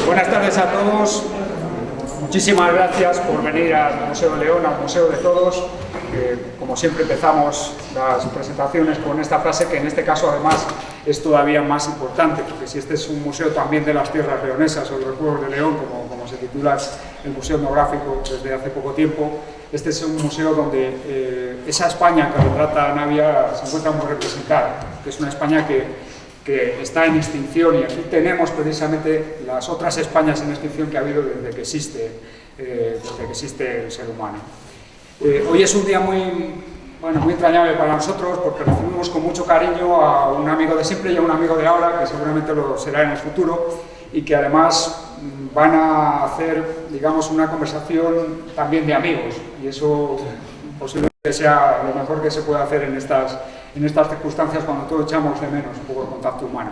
Buenas tardes a todos. Muchísimas gracias por venir al Museo de León, al Museo de Todos. Como siempre empezamos las presentaciones con esta frase que en este caso además es todavía más importante, porque si este es un museo también de las tierras leonesas o de los pueblos de León, como se titula el Museo Etnográfico desde hace poco tiempo, este es un museo donde esa España que retrata Navia se encuentra muy representada, que es una España que está en extinción, y aquí tenemos precisamente las otras Españas en extinción que ha habido desde que existe el ser humano. Hoy es un día muy entrañable para nosotros porque recibimos con mucho cariño a un amigo de siempre y a un amigo de ahora, que seguramente lo será en el futuro, y que además van a hacer, digamos, una conversación también de amigos, y eso posiblemente sea lo mejor que se puede hacer en estas circunstancias cuando todos echamos de menos un poco el contacto humano.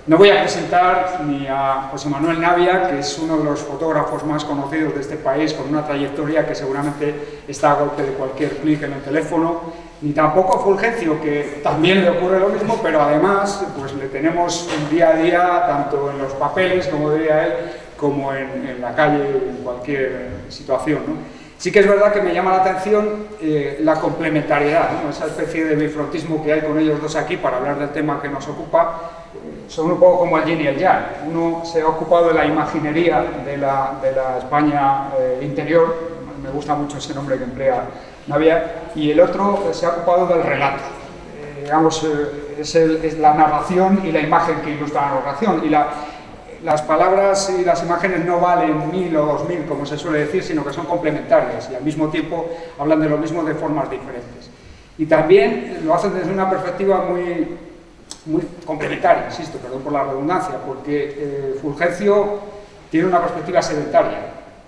No voy a presentar ni a José Manuel Navia, que es uno de los fotógrafos más conocidos de este país, con una trayectoria que seguramente está a golpe de cualquier clic en el teléfono, ni tampoco a Fulgencio, que también le ocurre lo mismo, pero además pues le tenemos día a día, tanto en los papeles, como diría él, como en la calle, en cualquier situación, ¿no? Sí que es verdad que me llama la atención la complementariedad, ¿no? Esa especie de bifrontismo que hay con ellos dos aquí para hablar del tema que nos ocupa. Son un poco como el yin y el yang. Uno se ha ocupado de la imaginería de la España interior, me gusta mucho ese nombre que emplea Navia, y el otro se ha ocupado del relato. Es la narración y la imagen que ilustra la narración, y las palabras y las imágenes no valen 1000 o 2000, como se suele decir, sino que son complementarias y al mismo tiempo hablan de lo mismo de formas diferentes. Y también lo hacen desde una perspectiva muy complementaria, insisto, perdón por la redundancia, porque Fulgencio tiene una perspectiva sedentaria,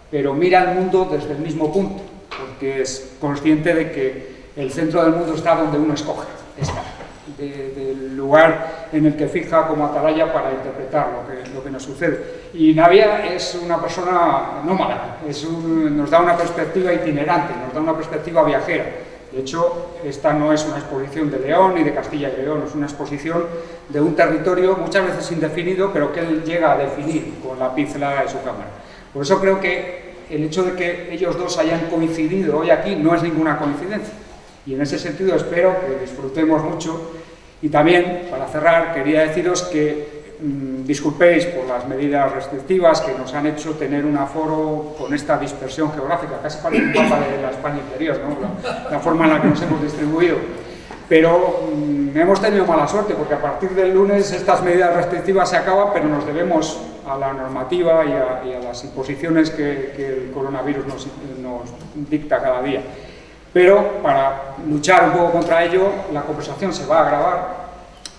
pero mira el mundo desde el mismo punto, porque es consciente de que el centro del mundo está donde uno escoge estar, del lugar en el que fija como atalaya para interpretar lo que nos sucede. Y Navia es una persona nómada, nos da una perspectiva itinerante, nos da una perspectiva viajera. De hecho, esta no es una exposición de León ni de Castilla y León, es una exposición de un territorio muchas veces indefinido, pero que él llega a definir con la pincelada de su cámara. Por eso creo que el hecho de que ellos dos hayan coincidido hoy aquí no es ninguna coincidencia. Y en ese sentido espero que disfrutemos mucho. Y también, para cerrar, quería deciros que disculpéis por las medidas restrictivas que nos han hecho tener un aforo con esta dispersión geográfica, casi parece un mapa de la España interior, ¿no? La forma en la que nos hemos distribuido. Pero hemos tenido mala suerte, porque a partir del lunes estas medidas restrictivas se acaban, pero nos debemos a la normativa y a las imposiciones que el coronavirus nos dicta cada día. Pero para luchar un poco contra ello, la conversación se va a grabar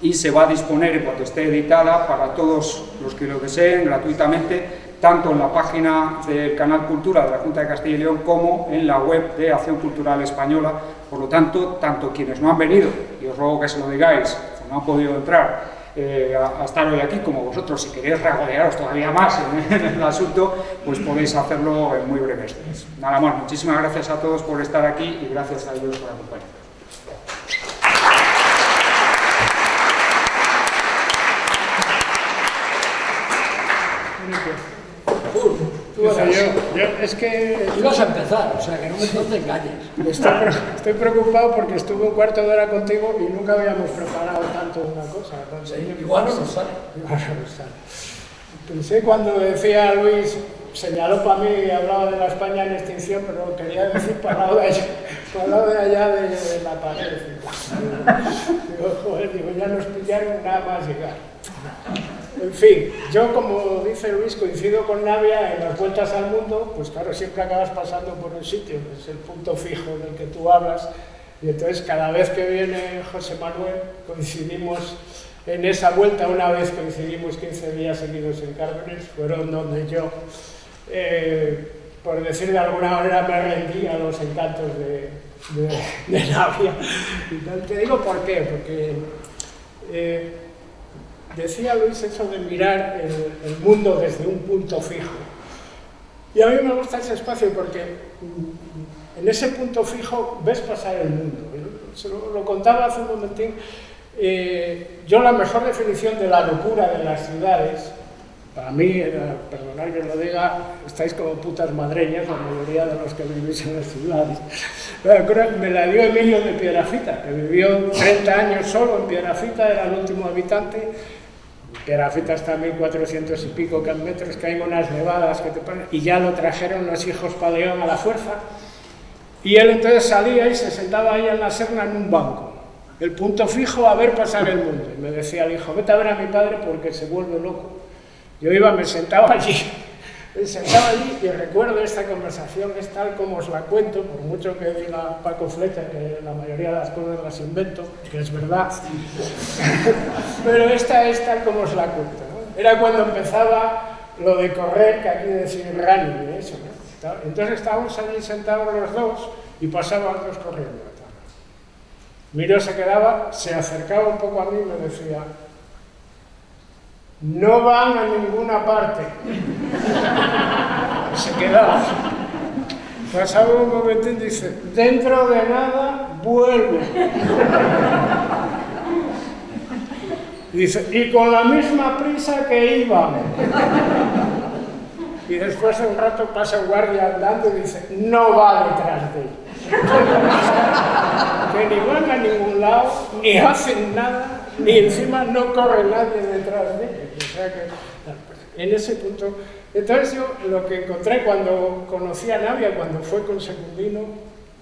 y se va a disponer, en cuanto esté editada, para todos los que lo deseen, gratuitamente, tanto en la página del Canal Cultura de la Junta de Castilla y León como en la web de Acción Cultural Española. Por lo tanto, tanto quienes no han venido, y os ruego que se lo digáis, o no han podido entrar a estar hoy aquí, como vosotros, si queréis regodearos todavía más en el asunto, pues podéis hacerlo en muy breves días. Nada más, muchísimas gracias a todos por estar aquí y gracias a ellos por acompañarnos. Es que ibas a empezar, o sea, que no te engañes. Estoy preocupado porque estuve un cuarto de hora contigo y nunca habíamos preparado tanto una cosa. Sí, igual no nos sale. Pensé cuando decía Luis, señaló para mí y hablaba de la España en extinción, pero quería decir para el lado de allá de la pared. Digo, ya nos pillaron nada más llegar. En fin, yo, como dice Luis, coincido con Navia en las vueltas al mundo, pues claro, siempre acabas pasando por un sitio, que es el punto fijo del que tú hablas, y entonces cada vez que viene José Manuel coincidimos en esa vuelta. Una vez coincidimos 15 días seguidos en Cármenes, fueron donde yo, por decir de alguna manera, me rendí a los encantos de Navia. Te digo por qué, porque decía Luis eso de mirar el mundo desde un punto fijo. Y a mí me gusta ese espacio porque en ese punto fijo ves pasar el mundo. Se lo contaba hace un momentín. Yo la mejor definición de la locura de las ciudades Para mí, perdonad que lo diga, estáis como putas madreñas, la mayoría de los que vivís en las ciudades. Me la dio Emilio de Piedrafita, que vivió 30 años solo en Piedrafita, era el último habitante. Piedrafita está a 1400 y pico metros, que hay unas nevadas que te ponen, y ya lo trajeron los hijos para León a la fuerza. Y él entonces salía y se sentaba ahí en la Serna en un banco, el punto fijo a ver pasar el mundo. Y me decía el hijo, vete a ver a mi padre porque se vuelve loco. Yo iba, me sentaba allí y recuerdo esta conversación, es tal como os la cuento, por mucho que diga Paco Flecha que la mayoría de las cosas las invento, que es verdad, pero esta es tal como os la cuento, ¿no? Era cuando empezaba lo de correr, que aquí decir running, eso, ¿no? Entonces estábamos allí sentados los dos y pasaban los dos corriendo. Miro se quedaba, se acercaba un poco a mí y me decía, no van a ninguna parte. Se quedaba. Pasaba un momentín y dice, dentro de nada vuelve. Dice, y con la misma prisa que iban. Y después de un rato pasa un guardia andando y dice, no va detrás de él. Que ni van a ningún lado, ni hacen nada, ni encima no corre nadie detrás de él. O sea que, en ese punto... Entonces yo lo que encontré cuando conocí a Navia, cuando fue con Secundino,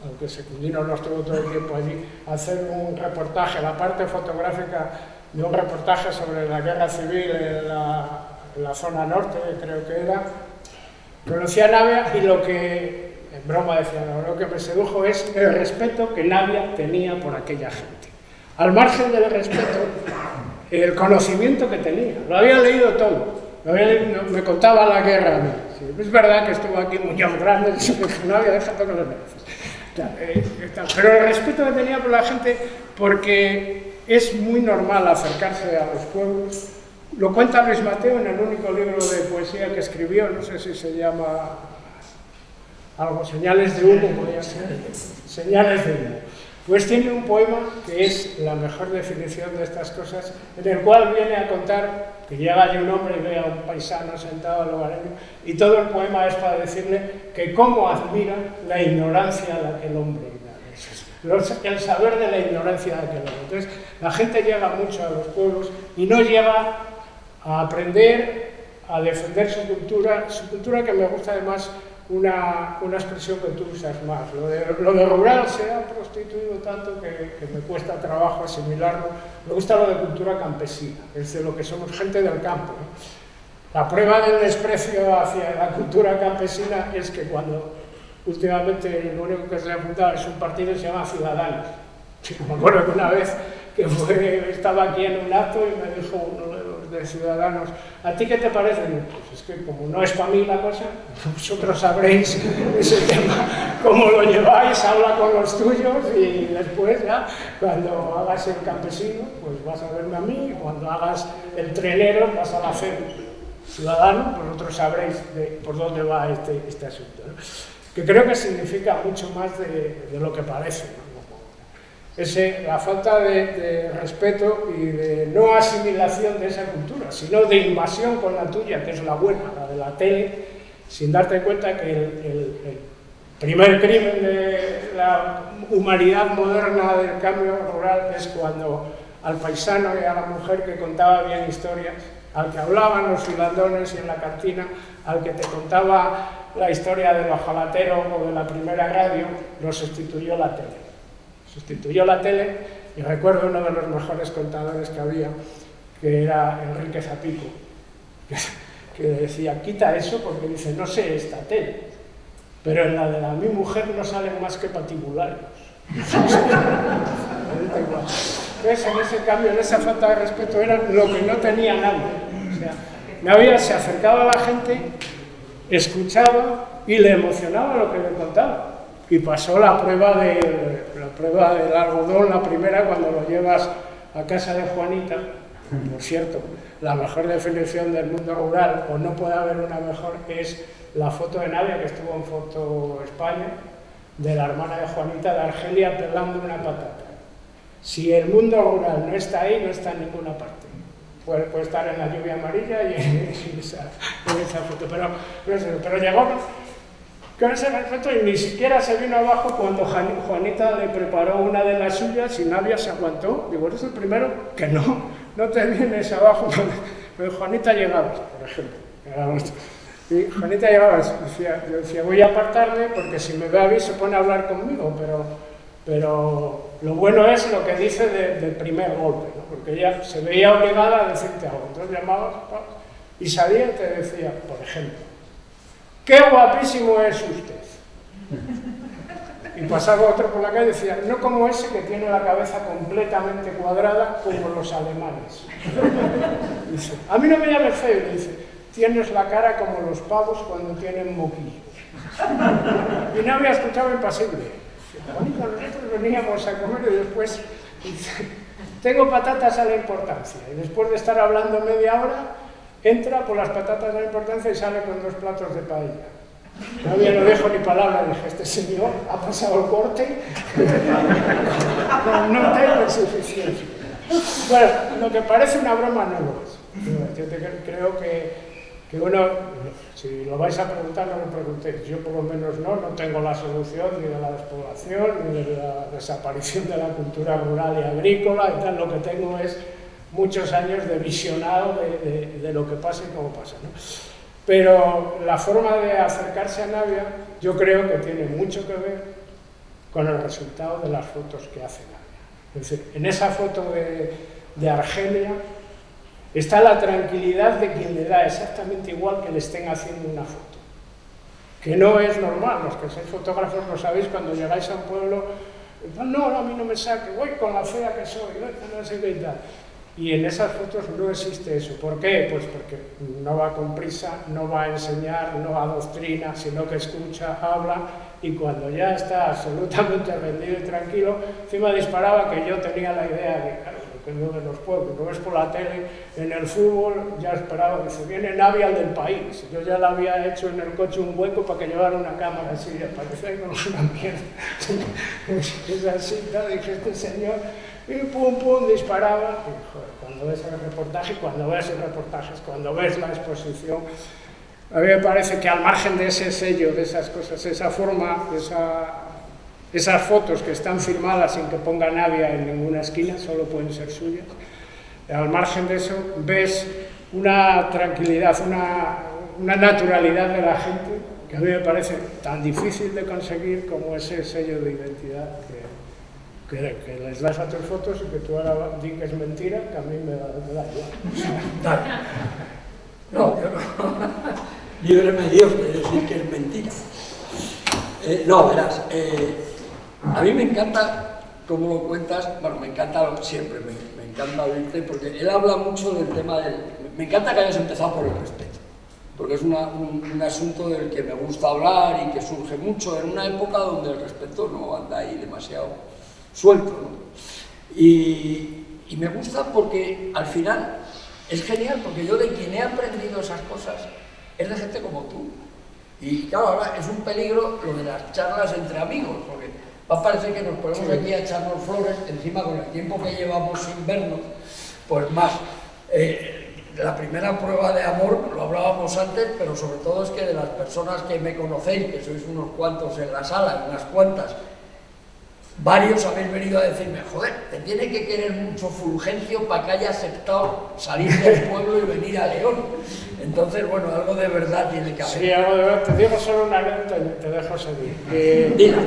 aunque Secundino no estuvo todo el tiempo allí, hacer un reportaje, la parte fotográfica de un reportaje sobre la guerra civil en la zona norte, creo que era, conocí a Navia y lo que, en broma decía, lo que me sedujo es el respeto que Navia tenía por aquella gente. Al margen del respeto, el conocimiento que tenía, lo había leído todo, me contaba la guerra a mí. Sí, es verdad que estuvo aquí Muñoz Grande, Navia, déjate que lo mereces. Pero el respeto que tenía por la gente, porque es muy normal acercarse a los pueblos. Lo cuenta Luis Mateo en el único libro de poesía que escribió, no sé si se llama algo, Señales de humo, podría ser, Señales de humo. Pues tiene un poema que es la mejor definición de estas cosas, en el cual viene a contar que llega allí un hombre y ve a un paisano sentado al hogareño, y todo el poema es para decirle que cómo admira la ignorancia de aquel hombre. El saber de la ignorancia de aquel hombre. Entonces, la gente llega mucho a los pueblos y no llega a aprender, a defender su cultura que me gusta además una expresión que tú usas más. Lo de rural se ha prostituido tanto que me cuesta trabajo asimilarlo. Me gusta lo de cultura campesina, es de lo que somos gente del campo, ¿no? La prueba del desprecio hacia la cultura campesina es que cuando últimamente lo único que se le ha apuntado es un partido que se llama Ciudadanos. Me acuerdo que una vez que estaba aquí en un acto y me dijo uno de Ciudadanos, ¿a ti qué te parece? Y yo, pues es que como no es para mí la cosa, vosotros sabréis ese tema, cómo lo lleváis, habla con los tuyos y después ya, cuando hagas el campesino, pues vas a verme a mí, y cuando hagas el trenero vas a hacer Ciudadano, vosotros sabréis por dónde va este asunto, ¿no? Que creo que significa mucho más de lo que parece, ¿no? La falta de respeto y de no asimilación de esa cultura, sino de invasión con la tuya, que es la buena, la de la tele, sin darte cuenta que el primer crimen de la humanidad moderna del cambio rural es cuando al paisano y a la mujer que contaba bien historias, al que hablaban los filandones y en la cantina, al que te contaba la historia del ojalatero o de la primera radio, lo sustituyó la tele. Sustituyó la tele y recuerdo uno de los mejores contadores que había, que era Enrique Zapico, que decía, quita eso porque dice, no sé esta tele, pero en la de mi mujer no salen más que patibularios. Entonces, en ese cambio, en esa falta de respeto, era lo que no tenía nadie. O sea, Navia se acercaba a la gente, escuchaba y le emocionaba lo que le contaba. Y pasó la prueba del algodón, la primera, cuando lo llevas a casa de Juanita. Por cierto, la mejor definición del mundo rural, o no puede haber una mejor, es la foto de Navia, que estuvo en Foto España, de la hermana de Juanita, de Argelia, pelando una patata. Si el mundo rural no está ahí, no está en ninguna parte. puede estar en la lluvia amarilla y en esa foto. Pero llegó con ese respeto y ni siquiera se vino abajo cuando Juanita le preparó una de las suyas y Navia se aguantó. Digo, eres el primero que no te vienes abajo. Pero Juanita llegaba, por ejemplo. Y Juanita llegaba, yo decía, voy a apartarme porque si me ve a mí se pone a hablar conmigo, pero lo bueno es lo que dice del primer golpe, ¿no? Porque ella se veía obligada a decirte algo. Entonces llamabas y salía y te decía, por ejemplo, ¡qué guapísimo es usted! Y pasaba otro por la calle y decía, no como ese que tiene la cabeza completamente cuadrada como los alemanes. Dice, a mí no me llames feo, y dice, tienes la cara como los pavos cuando tienen moquillo. Y no había escuchado impasible. Juanita, nosotros veníamos a comer y después dice, tengo patatas a la importancia. Y después de estar hablando media hora, entra por las patatas a la importancia y sale con 2 platos de paella. No dejo ni palabra, dije, este señor ha pasado el corte con nota y persuficiencia. Bueno, lo que parece una broma no lo es. Yo creo que uno, si lo vais a preguntar, no lo preguntéis. Yo por lo menos no tengo la solución ni de la despoblación, ni de la desaparición de la cultura rural y agrícola, y tal. Lo que tengo es muchos años de visionado de lo que pasa y cómo pasa, ¿no? Pero la forma de acercarse a Navia yo creo que tiene mucho que ver con el resultado de las fotos que hace Navia. Es decir, en esa foto de Argelia está la tranquilidad de quien le da exactamente igual que le estén haciendo una foto. Que no es normal, los que sois fotógrafos lo sabéis, cuando llegáis a un pueblo, no, a mí no me saque, voy con la fea que soy, no sé qué y tal. Y en esas fotos no existe eso. ¿Por qué? Pues porque no va con prisa, no va a enseñar, no adoctrina, sino que escucha, habla, y cuando ya está absolutamente rendido y tranquilo, encima disparaba que yo tenía la idea de, claro, lo que veo de los pueblos, lo ves por la tele, en el fútbol, ya esperaba que se viene Navia al del país. Yo ya le había hecho en el coche un hueco para que llevara una cámara así, parecía una mierda. Es así, tal, dije, este señor... Y pum, pum, disparaba. Y, joder, cuando ves el reportaje, cuando ves los reportajes, cuando ves la exposición, a mí me parece que al margen de ese sello, de esas cosas, esa forma, esas fotos que están firmadas sin que ponga Navia en ninguna esquina, solo pueden ser suyas, al margen de eso ves una tranquilidad, una naturalidad de la gente que a mí me parece tan difícil de conseguir como ese sello de identidad que les das a tus fotos y que tú ahora di que es mentira, que a mí me da igual. No, yo no. Líbreme Dios de decir que es mentira. No, verás, a mí me encanta cómo lo cuentas, bueno, me encanta siempre, me encanta oírte, porque él habla mucho del tema del... Me encanta que hayas empezado por el respeto, porque es un asunto del que me gusta hablar y que surge mucho en una época donde el respeto no anda ahí demasiado suelto, ¿no? Y me gusta porque al final es genial, porque yo de quien he aprendido esas cosas es de gente como tú. Y claro, ahora es un peligro lo de las charlas entre amigos, porque va a parecer que nos ponemos aquí a echarnos flores, encima con el tiempo que llevamos sin vernos, pues más. La primera prueba de amor, lo hablábamos antes, pero sobre todo es que de las personas que me conocéis, que sois unos cuantos en la sala, unas cuantas, varios habéis venido a decirme, joder, te tiene que querer mucho Fulgencio para que haya aceptado salir del pueblo y venir a León. Entonces, bueno, algo de verdad tiene que haber. Sí, algo de verdad. Te digo solo una anécdota y te dejo seguir. Dila.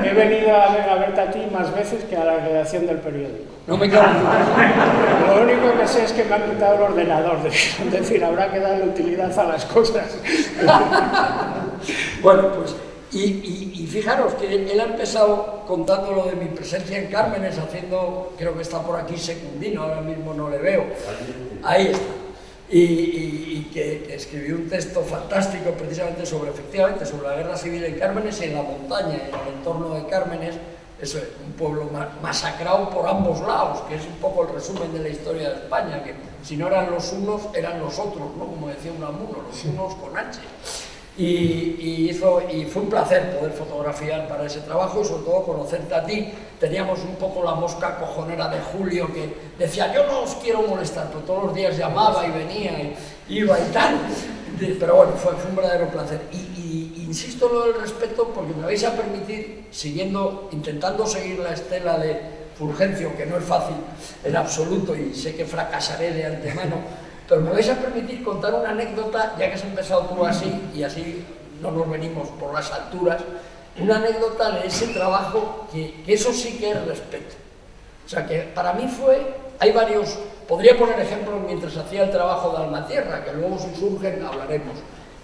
He venido a verte a ti más veces que a la redacción del periódico. No me cago en tu... Lo único que sé es que me han quitado el ordenador. Es decir, habrá que darle utilidad a las cosas. Bueno, pues... Y fijaros que él ha empezado contando lo de mi presencia en Cármenes, haciendo, creo que está por aquí Secundino, ahora mismo no le veo, ahí está, y que escribió un texto fantástico precisamente sobre, efectivamente, sobre la guerra civil en Cármenes y en la montaña, en el entorno de Cármenes, eso es un pueblo masacrado por ambos lados, que es un poco el resumen de la historia de España, que si no eran los unos, eran los otros, ¿no? Como decía Unamuno, los unos con H. y fue un placer poder fotografiar para ese trabajo y sobre todo conocerte a ti. Teníamos un poco la mosca cojonera de Julio que decía, yo no os quiero molestar, pero todos los días llamaba y venía y iba y tal. Pero bueno, fue un verdadero placer. Y insisto en lo del respeto porque me vais a permitir, intentando seguir la estela de Fulgencio, que no es fácil en absoluto y sé que fracasaré de antemano, pero me vais a permitir contar una anécdota, ya que has empezado tú así y así no nos venimos por las alturas, una anécdota de ese trabajo que eso sí que es respeto. O sea que para mí hay varios, podría poner ejemplos mientras hacía el trabajo de Almatierra, que luego si surgen hablaremos,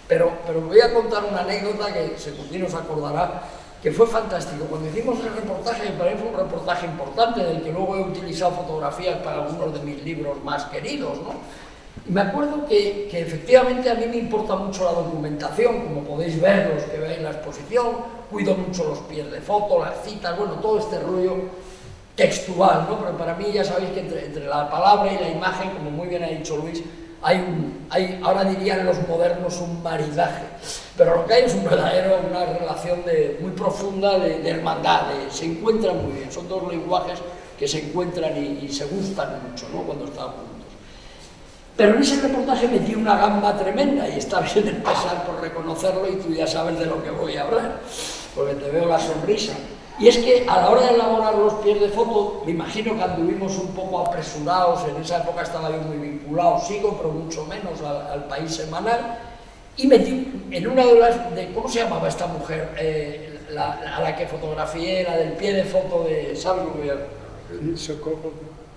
pero voy a contar una anécdota que Secundino os acordará, que fue fantástico. Cuando hicimos el reportaje, para mí fue un reportaje importante, del que luego he utilizado fotografías para algunos de mis libros más queridos, ¿no? Y me acuerdo que efectivamente a mí me importa mucho la documentación, como podéis ver los que veis la exposición, cuido mucho los pies de foto, las citas, bueno, todo este rollo textual, ¿no? Pero para mí ya sabéis que entre la palabra y la imagen, como muy bien ha dicho Luis, hay ahora dirían los modernos, un maridaje, pero lo que hay es una relación muy profunda de hermandad, se encuentran muy bien, son dos lenguajes que se encuentran y se gustan mucho, ¿no? Cuando están juntos. Pero en ese reportaje metí una gamba tremenda y está bien empezar por reconocerlo y tú ya sabes de lo que voy a hablar, porque te veo la sonrisa. Y es que a la hora de elaborar los pies de foto, me imagino que anduvimos un poco apresurados, en esa época estaba yo muy vinculado, sigo, pero mucho menos al País Semanal, y metí en una ¿cómo se llamaba esta mujer? A la que fotografié, la del pie de foto de... ¿Sabes lo que voy a...? Socorro.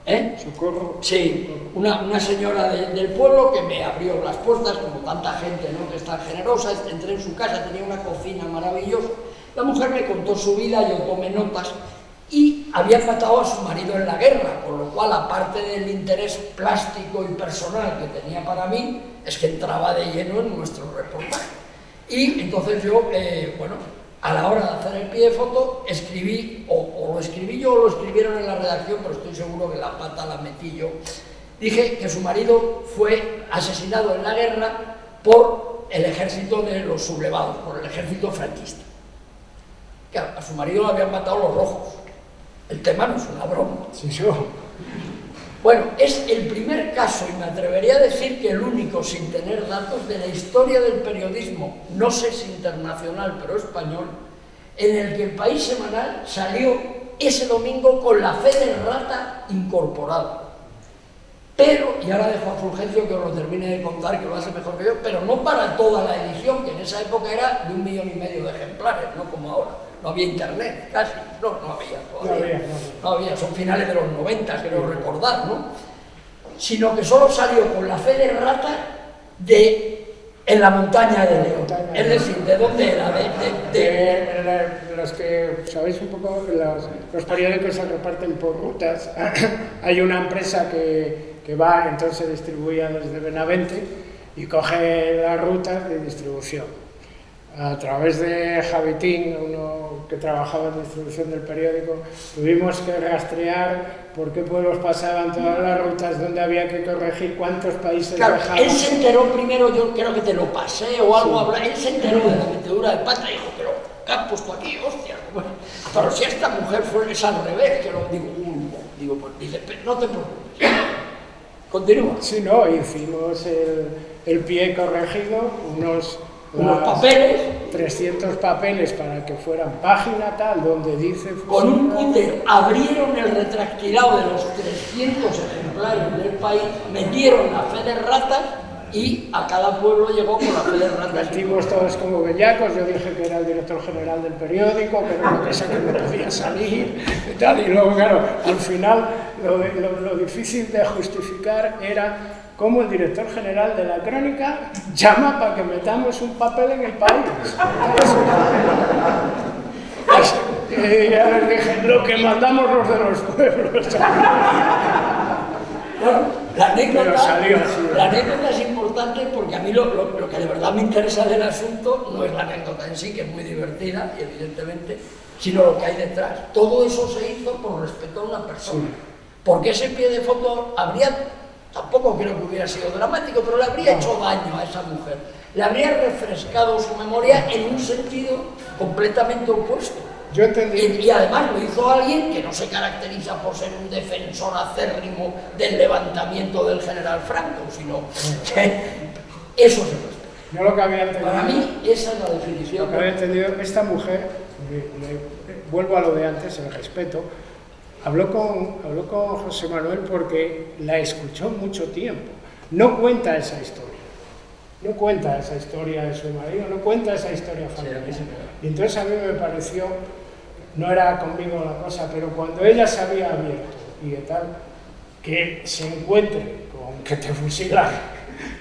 ¿Eh? Socorro. Sí, una señora del pueblo que me abrió las puertas, como tanta gente, ¿no?, que es tan generosa. Entré en su casa, tenía una cocina maravillosa. La mujer me contó su vida, yo tomé notas y había matado a su marido en la guerra, con lo cual, aparte del interés plástico y personal que tenía para mí, es que entraba de lleno en nuestro reportaje. Y entonces yo, a la hora de hacer el pie de foto, escribí, o lo escribí yo o lo escribieron en la redacción, pero estoy seguro que la pata la metí yo. Dije que su marido fue asesinado en la guerra por el ejército de los sublevados, por el ejército franquista. Claro, a su marido lo habían matado los rojos. El tema no es una broma. Sí, yo. Bueno, es el primer caso, y me atrevería a decir que el único, sin tener datos, de la historia del periodismo, no sé si internacional, pero español, en el que el País Semanal salió ese domingo con la fe de rata incorporada. Pero, y ahora dejo a Fulgencio que os lo termine de contar, que lo hace mejor que yo, pero no para toda la edición, que en esa época era de 1,5 millones de ejemplares, no como ahora. No había internet, casi, no había todavía. No había, son finales de los 90, creo recordar, ¿no? Sino que solo salió con la fe de rata en la montaña de León. Es decir, ¿de dónde era? Los que sabéis un poco, los periódicos se reparten por rutas. Hay una empresa que va, entonces se distribuía desde Benavente y coge las rutas de distribución. A través de Javitín, uno que trabajaba en distribución del periódico, tuvimos que rastrear por qué pueblos pasaban todas las rutas, dónde había que corregir, cuántos países claro, dejaban. Él se enteró primero, yo creo que te lo pasé o algo, él se enteró de la metedura de pata y dijo, pero ¿qué has puesto aquí? Hostia, bueno, pero si esta mujer es al revés, que lo digo, pues dice, no te preocupes. Continúa. Sí, no, hicimos el pie corregido, unos papeles, 300 papeles para que fueran página tal, donde dice... Con un cúter abrieron el retractilado de los 300 ejemplares del País, metieron la fe de ratas y a cada pueblo llegó con la fe de ratas. Metimos todos como bellacos, yo dije que era el director general del periódico, que era una cosa que no podía salir y tal, y luego, claro, al final lo difícil de justificar era cómo el director general de la Crónica llama para que metamos un papel en el País. Y ya les dije, lo que mandamos los de los pueblos. Bueno, la anécdota es importante porque a mí lo que de verdad me interesa del asunto no es la anécdota en sí, que es muy divertida, y evidentemente, sino lo que hay detrás. Todo eso se hizo por respeto a una persona. Porque ese pie de foto habría tampoco creo que hubiera sido dramático, pero le habría hecho daño a esa mujer. Le habría refrescado su memoria en un sentido completamente opuesto. Yo entendí. Y además lo hizo alguien que no se caracteriza por ser un defensor acérrimo del levantamiento del general Franco, sino que eso se respeta. Yo lo que había entendido... Para mí, esa es la definición. Lo que había entendido, esta mujer, vuelvo a lo de antes, el respeto, habló con José Manuel porque la escuchó mucho tiempo. No cuenta esa historia. No cuenta esa historia de su marido, no cuenta esa historia familiar. Y entonces a mí me pareció, no era conmigo la cosa, pero cuando ella se había abierto y de tal, que se encuentre con que te fusilan.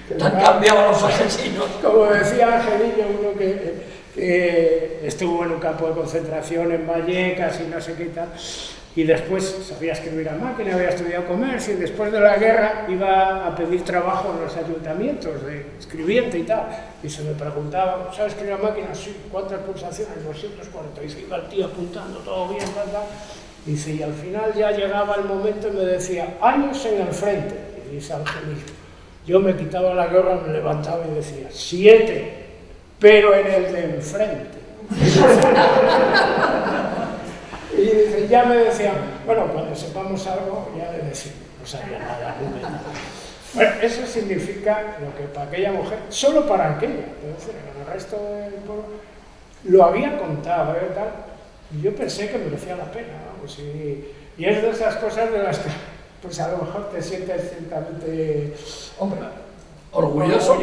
Que han cambiado los asesinos. Como decía Angelillo, uno que estuvo en un campo de concentración en Vallecas y no sé qué tal, y después sabía escribir a máquina, había estudiado comercio, y después de la guerra iba a pedir trabajo en los ayuntamientos de escribiente y tal, y se me preguntaba, ¿sabes escribir a máquina? Sí. ¿Cuántas pulsaciones? 240. Y se iba el tío apuntando, todo bien, tal, tal. Dice, y al final ya llegaba el momento y me decía, años en el frente. Y dice Angelillo, yo me quitaba la gorra, me levantaba y decía, 7, pero en el de enfrente. Y dice, ya me decían, bueno, cuando sepamos algo, ya le decimos, no sabía nada, Bueno, eso significa lo que para aquella mujer, solo para aquella, es decir, en el resto del pueblo, lo había contado, tal, y yo pensé que merecía la pena, vamos, y es de esas cosas de las que, pues a lo mejor te sientes ciertamente, hombre, orgulloso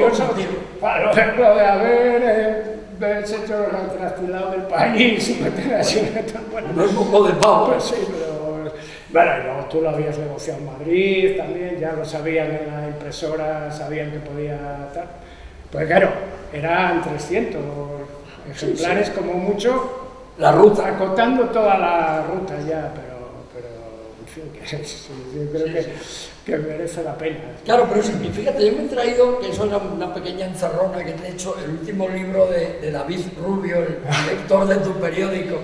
para lo ejemplo de haber hecho el trastilado del país y meter así, bueno, no es un poco de pavo. Pues sí, pero bueno, y luego tú lo habías negociado en Madrid también, ya lo sabían en la impresora, sabían que podía tal, pues claro, eran 300 ejemplares, sí, sí, como mucho, la ruta, acotando toda la ruta ya, pero en fin, yo creo que merece la pena. Claro, pero sí, fíjate, yo me he traído, que eso era una pequeña encerrona que te he hecho, el último libro de David Rubio, el lector de tu periódico,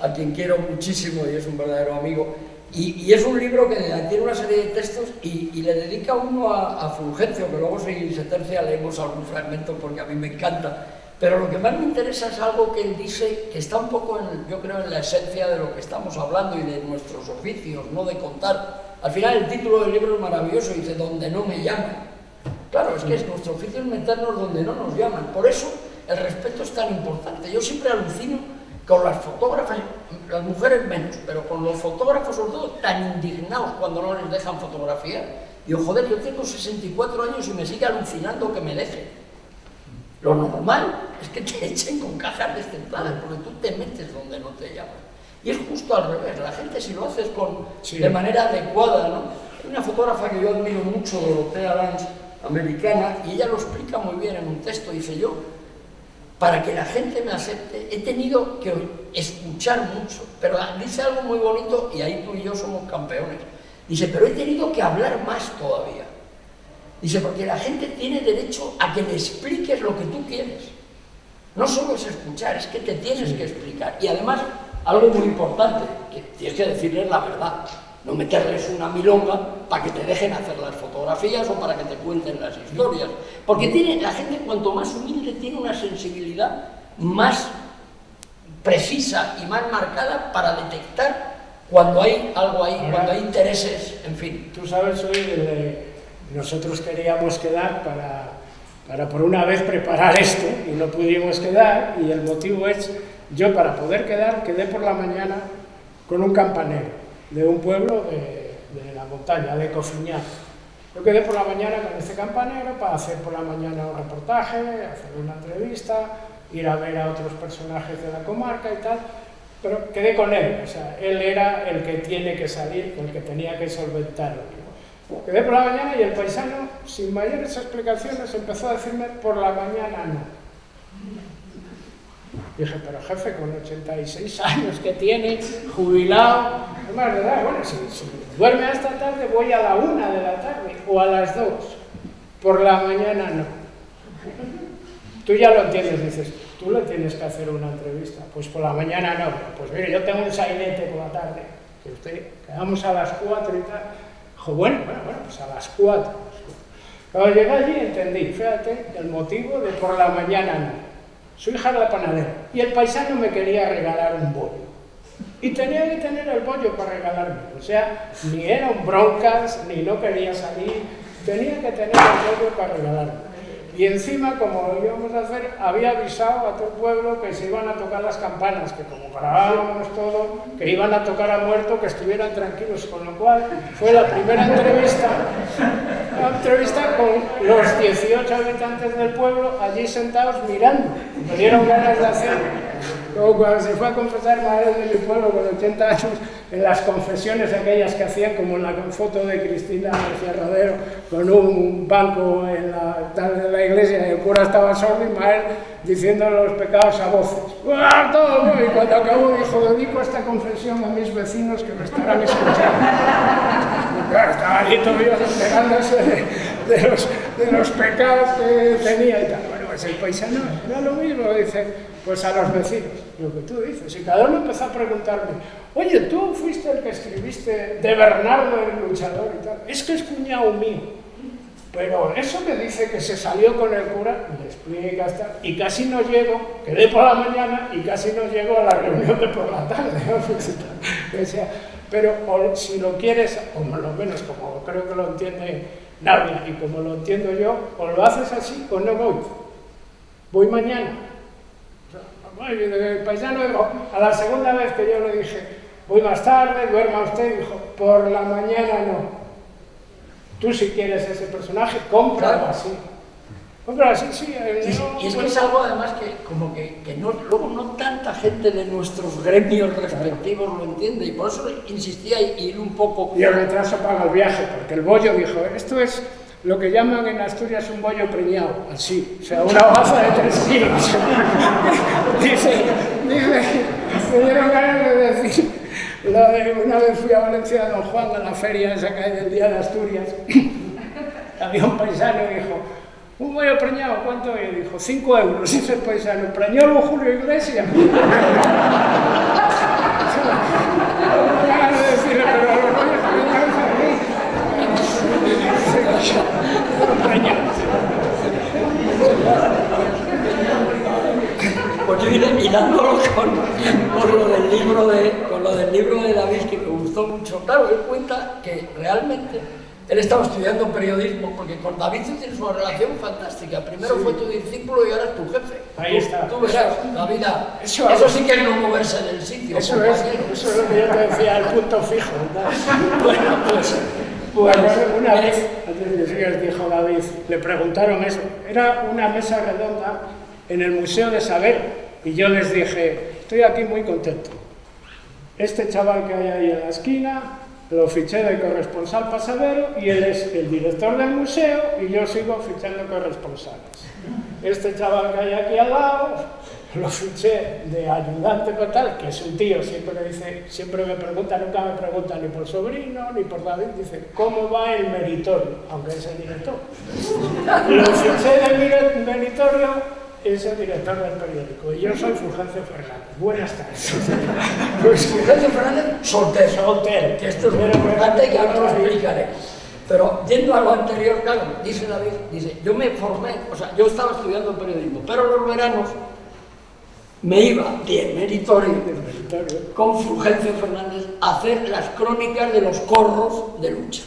a quien quiero muchísimo y es un verdadero amigo, y es un libro que tiene una serie de textos y le dedica uno a Fulgencio, que luego si se tercia leemos algún fragmento porque a mí me encanta. Pero lo que más me interesa es algo que él dice, que está un poco, yo creo, en la esencia de lo que estamos hablando y de nuestros oficios, no de contar. Al final el título del libro es maravilloso, dice, donde no me llaman. Claro, es que nuestro oficio es meternos donde no nos llaman. Por eso el respeto es tan importante. Yo siempre alucino con las fotógrafas, las mujeres menos, pero con los fotógrafos sobre todo tan indignados cuando no les dejan fotografiar. Digo, joder, yo tengo 64 años y me sigue alucinando que me dejen. Lo normal es que te echen con cajas destempladas, porque tú te metes donde no te llaman. Y es justo al revés, la gente si lo haces de manera adecuada, ¿no? Hay una fotógrafa que yo admiro mucho, Dorothea Lange, americana, y ella lo explica muy bien en un texto, dice yo, para que la gente me acepte, he tenido que escuchar mucho, pero dice algo muy bonito, y ahí tú y yo somos campeones, dice, pero he tenido que hablar más todavía. Dice, porque la gente tiene derecho a que le expliques lo que tú quieres. No solo es escuchar, es que te tienes que explicar. Y además, algo muy importante, que tienes que decirles la verdad. No meterles una milonga para que te dejen hacer las fotografías o para que te cuenten las historias. Porque la gente, cuanto más humilde, tiene una sensibilidad más precisa y más marcada para detectar cuando hay algo ahí, cuando hay intereses, en fin. Tú sabes, hoy nosotros queríamos quedar para por una vez preparar esto y no pudimos quedar, y el motivo es, yo para poder quedar, quedé por la mañana con un campanero de un pueblo de la montaña, de Cofiñán. Yo quedé por la mañana con este campanero para hacer por la mañana un reportaje, hacer una entrevista, ir a ver a otros personajes de la comarca y tal, pero quedé con él, o sea, él era el que tiene que salir, el que tenía que solventarlo. Quedé por la mañana y el paisano, sin mayores explicaciones, empezó a decirme por la mañana no. Dije, pero jefe, con 86 años que tiene, jubilado, es más de edad, bueno, si duerme hasta tarde voy a la 1 de la tarde o a las 2, por la mañana no. Tú ya lo entiendes, dices, tú le tienes que hacer una entrevista, pues por la mañana no, pues mire, yo tengo un sainete por la tarde, que usted, quedamos a las 4 y tal. Dijo, bueno, pues a las 4. Cuando llegué allí entendí, fíjate, el motivo de por la mañana no. Su hija era la panadera y el paisano me quería regalar un bollo. Y tenía que tener el bollo para regalarme. O sea, ni eran broncas, ni no quería salir. Tenía que tener el bollo para regalarme. Y encima, como lo íbamos a hacer, había avisado a todo el pueblo que se iban a tocar las campanas, que como grabábamos todo, que iban a tocar a muerto, que estuvieran tranquilos. Con lo cual, fue la primera entrevista con los 18 habitantes del pueblo allí sentados mirando. Me dieron ganas de hacer, como cuando se fue a confesar madre de mi pueblo con 80 años, en las confesiones aquellas que hacían, como en la foto de Cristina García Rodero, con un banco en la iglesia, y el cura estaba sordo y Mael diciendo los pecados a voces. Y cuando acabó dijo, dedico esta confesión a mis vecinos que me estarán escuchando. Y claro, estaba allí todavía enterándose de los pecados que tenía y tal. Bueno, pues el paisano era lo mismo, dice, pues a los vecinos, lo que tú dices. Y cada uno empezó a preguntarme, oye, tú fuiste el que escribiste de Bernardo el luchador y tal. Es que es cuñado mío. Pero eso que dice que se salió con el cura, le explica hasta, y casi no llego, quedé por la mañana y casi no llego a la reunión de por la tarde. O sea, pero si lo quieres, o por lo menos como creo que lo entiende Navia y como lo entiendo yo, o lo haces así o no voy. Voy mañana. O sea, el paisano dijo, a la segunda vez que yo le dije, voy más tarde, duerma usted, dijo, por la mañana no. Tú si quieres ese personaje, cómpralo así. Cómpralo así, sí. Y es que es algo además que como que no, luego no tanta gente de nuestros gremios respectivos lo entiende. Y por eso insistía ir un poco... Y el retraso paga el viaje, porque el bollo dijo, esto es lo que llaman en Asturias un bollo preñado, así. O sea, una hoja de 3 kilos. dice, me dieron ganas de decir... Una vez fui a Valencia de Don Juan a la feria esa que hay del Día de Asturias. Había un paisano y dijo, un bollo preñado, ¿cuánto? Y dijo, 5 euros. Dice el paisano, preñó Julio Iglesias. Decirle, pero los bollos preñados Pues yo hilándolo con lo del libro de David, que me gustó mucho. Claro, él cuenta que realmente él estaba estudiando periodismo, porque con David tienes una relación fantástica. Primero fue tu discípulo y ahora es tu jefe. Ahí está. Tú verás, la vida. Eso sí que es no moverse del sitio. Eso es lo que yo te decía, el punto fijo. Bueno, pues una vez, antes de que dijo David, le preguntaron eso. Era una mesa redonda en el Museo de Saber, y yo les dije, estoy aquí muy contento. Este chaval que hay ahí en la esquina, lo fiché de corresponsal pasadero, y él es el director del museo, y yo sigo fichando corresponsales. Este chaval que hay aquí al lado, lo fiché de ayudante total, que es un tío, siempre me pregunta, nunca me pregunta ni por sobrino, ni por David, dice, ¿cómo va el meritorio? Aunque es el director. Lo fiché del meritorio, es el director del periódico, y yo soy Fulgencio Fernández. Buenas tardes. Pues Fulgencio Fernández, soltero. Que esto es muy importante, que ahora lo explicaré. Pero yendo a lo anterior, claro, dice David, yo me formé, o sea, yo estaba estudiando periodismo, pero los veranos me iba de meritorio con Fulgencio Fernández a hacer las crónicas de los corros de lucha.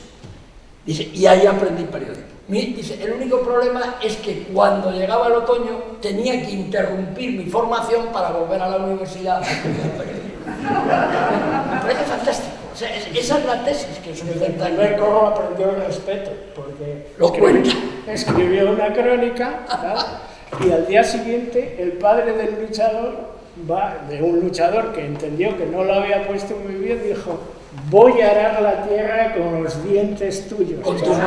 Dice, y ahí aprendí periodismo. Dice, el único problema es que cuando llegaba el otoño tenía que interrumpir mi formación para volver a la universidad a estudiar periodismo. Me parece fantástico. O sea, esa es la tesis que sucede. El primer corro aprendió el respeto, porque escribió una crónica, ¿verdad? Y al día siguiente el padre del luchador, de un luchador que entendió que no lo había puesto muy bien, dijo, voy a arar la tierra con los dientes tuyos. Con tus huevos.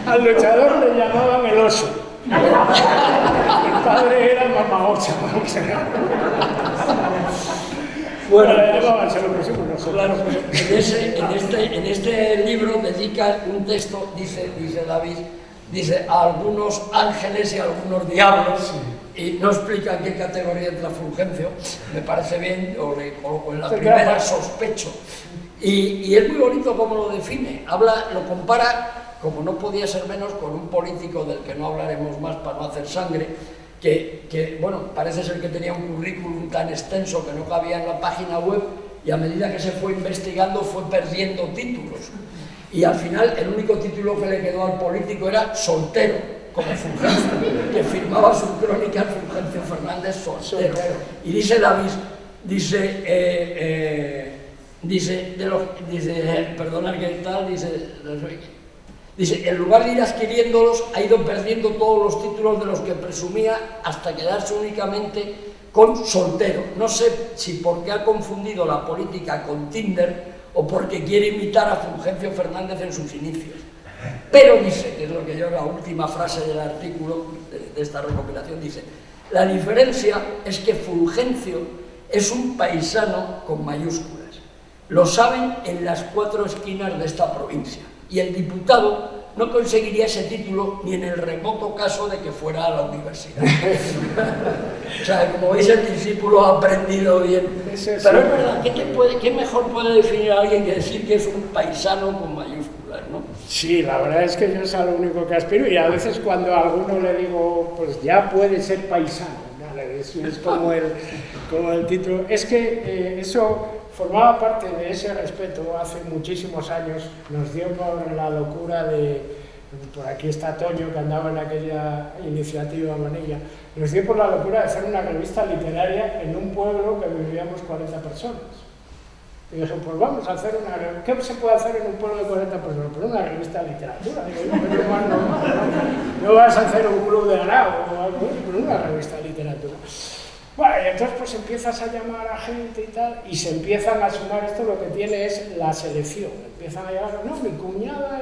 Al luchador le llamaban el oso. El padre era Mamaocha. Bueno, claro, en este libro dedica un texto, dice David, dice, a algunos ángeles y a algunos diablos, y no explica en qué categoría entra Fulgencio, me parece bien, o le coloco en la primera, sospecho. Y es muy bonito cómo lo define, lo compara, como no podía ser menos, con un político del que no hablaremos más para no hacer sangre, que bueno, parece ser que tenía un currículum tan extenso que no cabía en la página web, y a medida que se fue investigando fue perdiendo títulos. Y al final el único título que le quedó al político era soltero, como Fulgencio, que firmaba sus crónicas Fulgencio Fernández soltero. Y dice Davis, perdona que tal, dice, en lugar de ir adquiriéndolos, ha ido perdiendo todos los títulos de los que presumía hasta quedarse únicamente con soltero. No sé si porque ha confundido la política con Tinder o porque quiere imitar a Fulgencio Fernández en sus inicios. Pero dice, que es lo que yo, la última frase del artículo de esta recopilación, dice, la diferencia es que Fulgencio es un paisano con mayúsculas. Lo saben en las 4 esquinas de esta provincia. Y el diputado no conseguiría ese título ni en el remoto caso de que fuera a la universidad. O sea, como veis, el discípulo ha aprendido bien. Pero es verdad, ¿qué mejor puede definir a alguien que decir que es un paisano con mayúsculas, ¿no? Sí, la verdad es que yo es a lo único que aspiro, y a veces cuando a alguno le digo, pues ya puede ser paisano, ¿vale? Es como el título. Es que eso formaba parte de ese respeto hace muchísimos años. Nos dio por la locura por aquí está Toño, que andaba en aquella iniciativa Manilla, nos dio por la locura de hacer una revista literaria en un pueblo que vivíamos 40 personas. Y dije, pues vamos a hacer una revista. ¿Qué se puede hacer en un pueblo de 40 personas? Pues una revista de literatura. Digo, no, más normal, no vas a hacer un club de Arao o algo, pero una revista de literatura. Bueno, y entonces pues empiezas a llamar a gente y tal, y se empiezan a sumar. Esto lo que tiene es la selección. Empiezan a llegar, no, mi cuñada,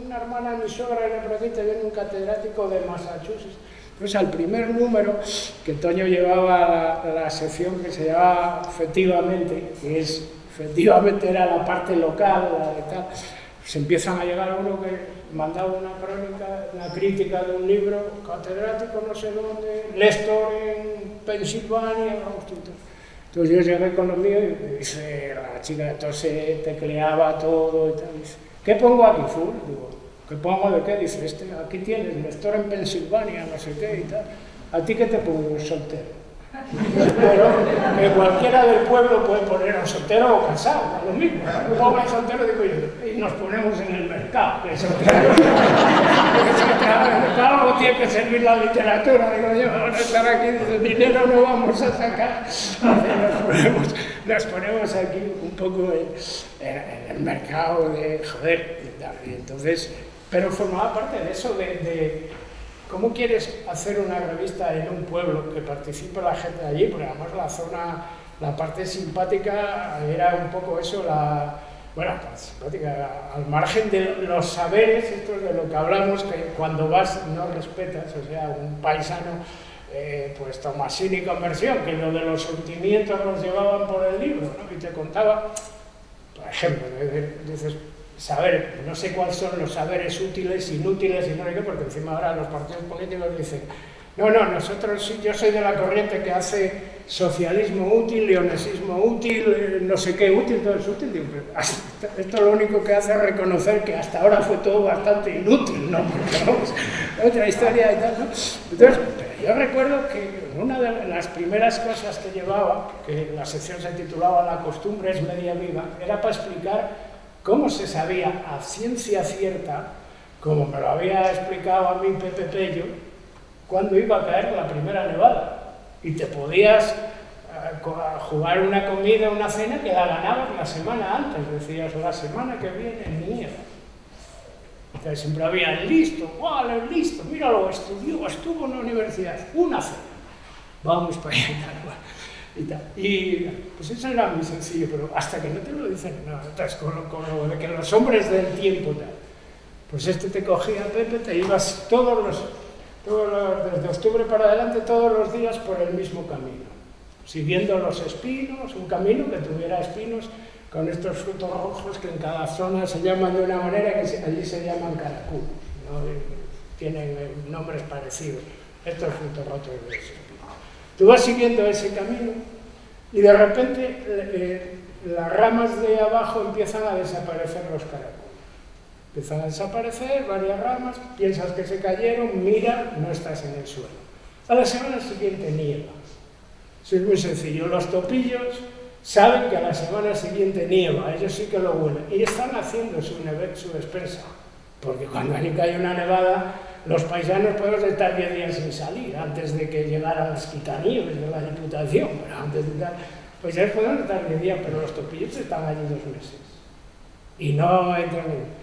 una hermana de mi suegra era por aquí, te viene un catedrático de Massachusetts. Entonces al primer número, que Toño llevaba la sección que se llamaba Efectivamente, que es, efectivamente era la parte local, la de tal, se empiezan a llegar a uno que mandaba una crónica, una crítica de un libro, catedrático no sé dónde, lector en Pensilvania, entonces yo llegué con lo mío y dice la chica, entonces tecleaba todo y tal, dice, ¿qué pongo aquí, full? Digo, ¿qué pongo de qué? Dice, aquí tienes, lector en Pensilvania, no sé qué y tal, ¿a ti qué te pongo? Soltero. Pero que cualquiera del pueblo puede poner a soltero o casado, a lo mismo. Ponga soltero, digo yo, y nos ponemos en el mercado, que es otra. Algo tiene que servir la literatura, digo yo, vamos a estar aquí, el dinero no vamos a sacar. Nos ponemos aquí un poco en el mercado de joder, y entonces, pero formaba parte de eso, de ¿cómo quieres hacer una revista en un pueblo que participe la gente de allí? Porque además la zona, la parte simpática era un poco eso, simpática, al margen de los saberes, esto es de lo que hablamos, que cuando vas no respetas, o sea, un paisano, pues Tomasini y Conversión, que lo de los surtimientos los llevaban por el libro, ¿no? Y te contaba, por ejemplo, dices, saber, no sé cuáles son los saberes útiles, inútiles y no sé qué, porque encima ahora los partidos políticos dicen, no, nosotros, yo soy de la corriente que hace socialismo útil, leonesismo útil, no sé qué útil, todo es útil. Digo, esto lo único que hace es reconocer que hasta ahora fue todo bastante inútil, ¿no? Porque vamos, otra historia y tal, ¿no? Entonces, yo recuerdo que una de las primeras cosas que llevaba, que la sección se titulaba La costumbre es media viva, era para explicar cómo se sabía a ciencia cierta, como me lo había explicado a mí Pepe Pello, cuándo iba a caer la primera nevada. Y te podías jugar una comida, una cena, que la ganabas la semana antes. Decías, la semana que viene nieva. Entonces siempre había listo, vale, listo, míralo, estuvo en la universidad, una cena. Vamos para allá y tal. Y pues eso era muy sencillo, pero hasta que no te lo dicen, no, estás con lo de que los hombres del tiempo tal. Pues te cogía Pepe, te ibas desde octubre para adelante, todos los días por el mismo camino, siguiendo los espinos, un camino que tuviera espinos con estos frutos rojos que en cada zona se llaman de una manera, que allí se llaman caraculos, ¿no? tienen nombres parecidos, estos frutos rojos de ese tipo. Tú vas siguiendo ese camino y de repente las ramas de abajo empiezan a desaparecer los caracoles. Empiezan a desaparecer varias ramas, piensas que se cayeron, mira, no estás en el suelo. A la semana siguiente nieva. Eso es muy sencillo. Los topillos saben que a la semana siguiente nieva, ellos sí que lo huelen. Y están haciendo su despensa. Porque cuando allí cae una nevada, los paisanos podemos estar 10 días sin salir, antes de que llegaran las quitanieves de la Diputación. Pero antes de estar, pues ya podemos estar 10 días, pero los topillos están allí 2 meses. Y no entran en...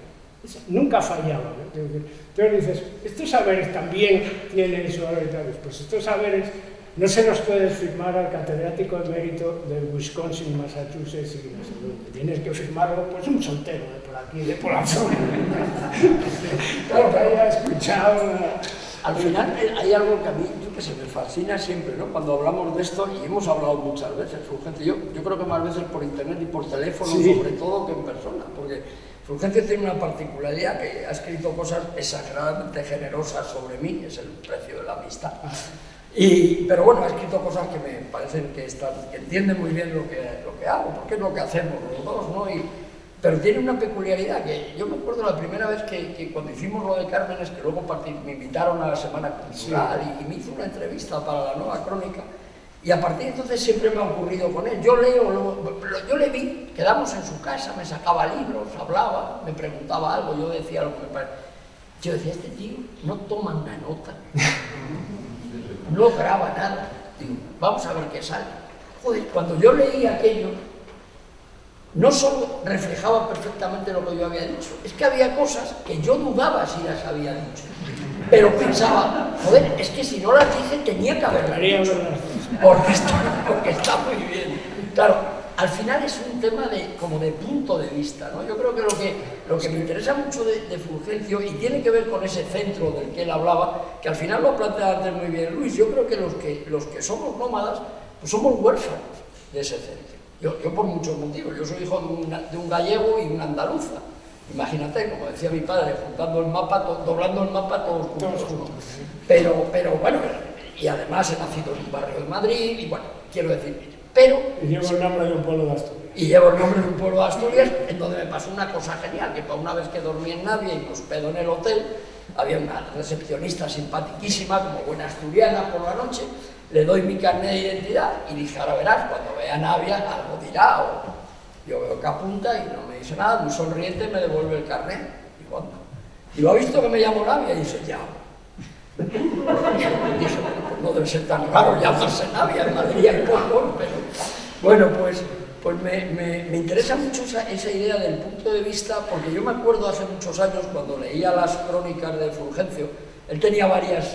Nunca fallaba, ¿no? Entonces dices, estos saberes también tienen su valor, pues estos saberes no se los puedes firmar al catedrático emérito de Wisconsin, Massachusetts y no sé dónde. Tienes que firmarlo, pues un soltero de por aquí, de por la zona. Claro, que haya escuchado. Al final hay algo que a mí, yo que sé, me fascina siempre, ¿no? Cuando hablamos de esto, y hemos hablado muchas veces, Fulgencio, yo creo que más veces por internet y por teléfono, sí, sobre todo, que en persona, porque Fulgencio tiene una particularidad, que ha escrito cosas exageradamente generosas sobre mí, es el precio de la amistad. Pero bueno, ha escrito cosas que me parecen que entienden muy bien lo que hago, porque es lo que hacemos los dos, ¿no? Pero tiene una peculiaridad, que yo me acuerdo la primera vez que cuando hicimos lo de Cármenes, que luego me invitaron a la Semana Cultural, sí, y me hizo una entrevista para la Nueva Crónica, y a partir de entonces siempre me ha ocurrido con él. Yo le vi, quedamos en su casa, me sacaba libros, hablaba, me preguntaba algo, yo decía lo que me parecía. Yo decía, este tío no toma una nota, no graba nada. Digo, vamos a ver qué sale. Joder, cuando yo leí aquello, no solo reflejaba perfectamente lo que yo había dicho, es que había cosas que yo dudaba si las había dicho. Pero pensaba, joder, es que si no las dije tenía que haberlas dicho, porque está muy bien. Claro, al final es un tema como de punto de vista, ¿no? Yo creo que lo que me interesa mucho de Fulgencio, y tiene que ver con ese centro del que él hablaba, que al final lo plantea antes muy bien Luis, yo creo que los que somos nómadas, pues somos huérfanos de ese centro. Yo por muchos motivos, yo soy hijo de un gallego y una andaluza. Imagínate, como decía mi padre, juntando el mapa, doblando el mapa todos juntos, ¿no? Pero bueno, y además he nacido en un barrio de Madrid, y bueno, quiero decir, pero... Y llevo el nombre de un pueblo de Asturias. Y llevo el nombre de un pueblo de Asturias, en donde me pasó una cosa genial, que para una vez que dormí en Navia y me hospedó en el hotel, había una recepcionista simpaticísima, como buena asturiana por la noche, le doy mi carnet de identidad y dije, ahora verás, cuando vea Navia algo dirá, o yo veo que apunta y no me dice nada, muy sonriente me devuelve el carnet. Digo, anda. Y lo ha visto que me llamo Navia y dice, ya. Dije, bueno, pues no debe ser tan raro llamarse Navia, en Madrid hay poco, pero... Bueno, pues me interesa mucho esa idea del punto de vista, porque yo me acuerdo hace muchos años, cuando leía las crónicas de Fulgencio, él tenía varios